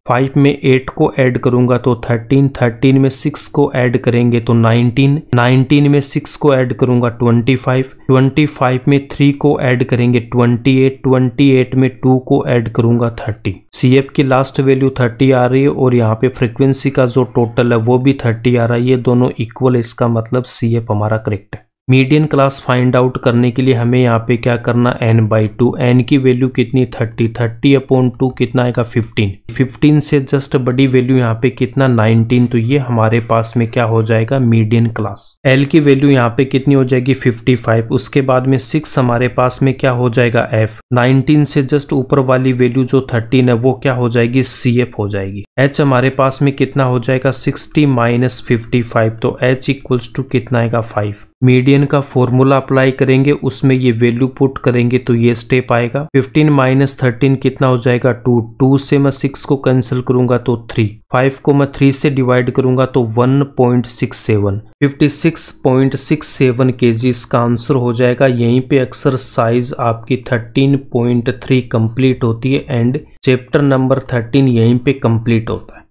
5 में 8 को ऐड करूंगा तो 13 में 6 को ऐड करेंगे तो 19 में 6 को ऐड करूंगा 25 में 3 को ऐड करेंगे 28 में 2 को ऐड करूंगा 30। CF की लास्ट वैल्यू 30 आ रही है और यहाँ पे फ्रीक्वेंसी का जो टोटल है वो भी 30 आ रहा है, ये दोनों इक्वल है, इसका मतलब CF हमारा करेक्ट है। मीडियन क्लास फाइंड आउट करने के लिए हमें यहाँ पे क्या करना, n/2, n की वैल्यू कितनी 30/2 कितना आएगा 15 से जस्ट बड़ी वैल्यू यहाँ पे कितना 19, तो ये हमारे पास में क्या हो जाएगा मीडियन क्लास। l की वैल्यू यहाँ पे कितनी हो जाएगी 55, उसके बाद में 6 हमारे पास में क्या हो जाएगा f, 19 से जस्ट ऊपर वाली वैल्यू जो 13 है वो क्या हो जाएगी CF हो जाएगी। h हमारे पास में कितना हो जाएगा 60 - 55, तो h इक्वल्स टू कितना आएगा 5। मीडियन का फॉर्मूला अप्लाई करेंगे, उसमें ये वैल्यू पुट करेंगे तो ये स्टेप आएगा। 15 - 13 कितना हो जाएगा 2 से मैं 6 को कैंसिल करूंगा तो 3, 5 को मैं 3 से डिवाइड करूंगा तो 1.67, 56.67 kg इसका आंसर हो जाएगा। यहीं पे एक्सरसाइज आपकी 13.3 कंप्लीट होती है एंड चैप्टर नंबर 13 यहीं पे कंप्लीट होता है।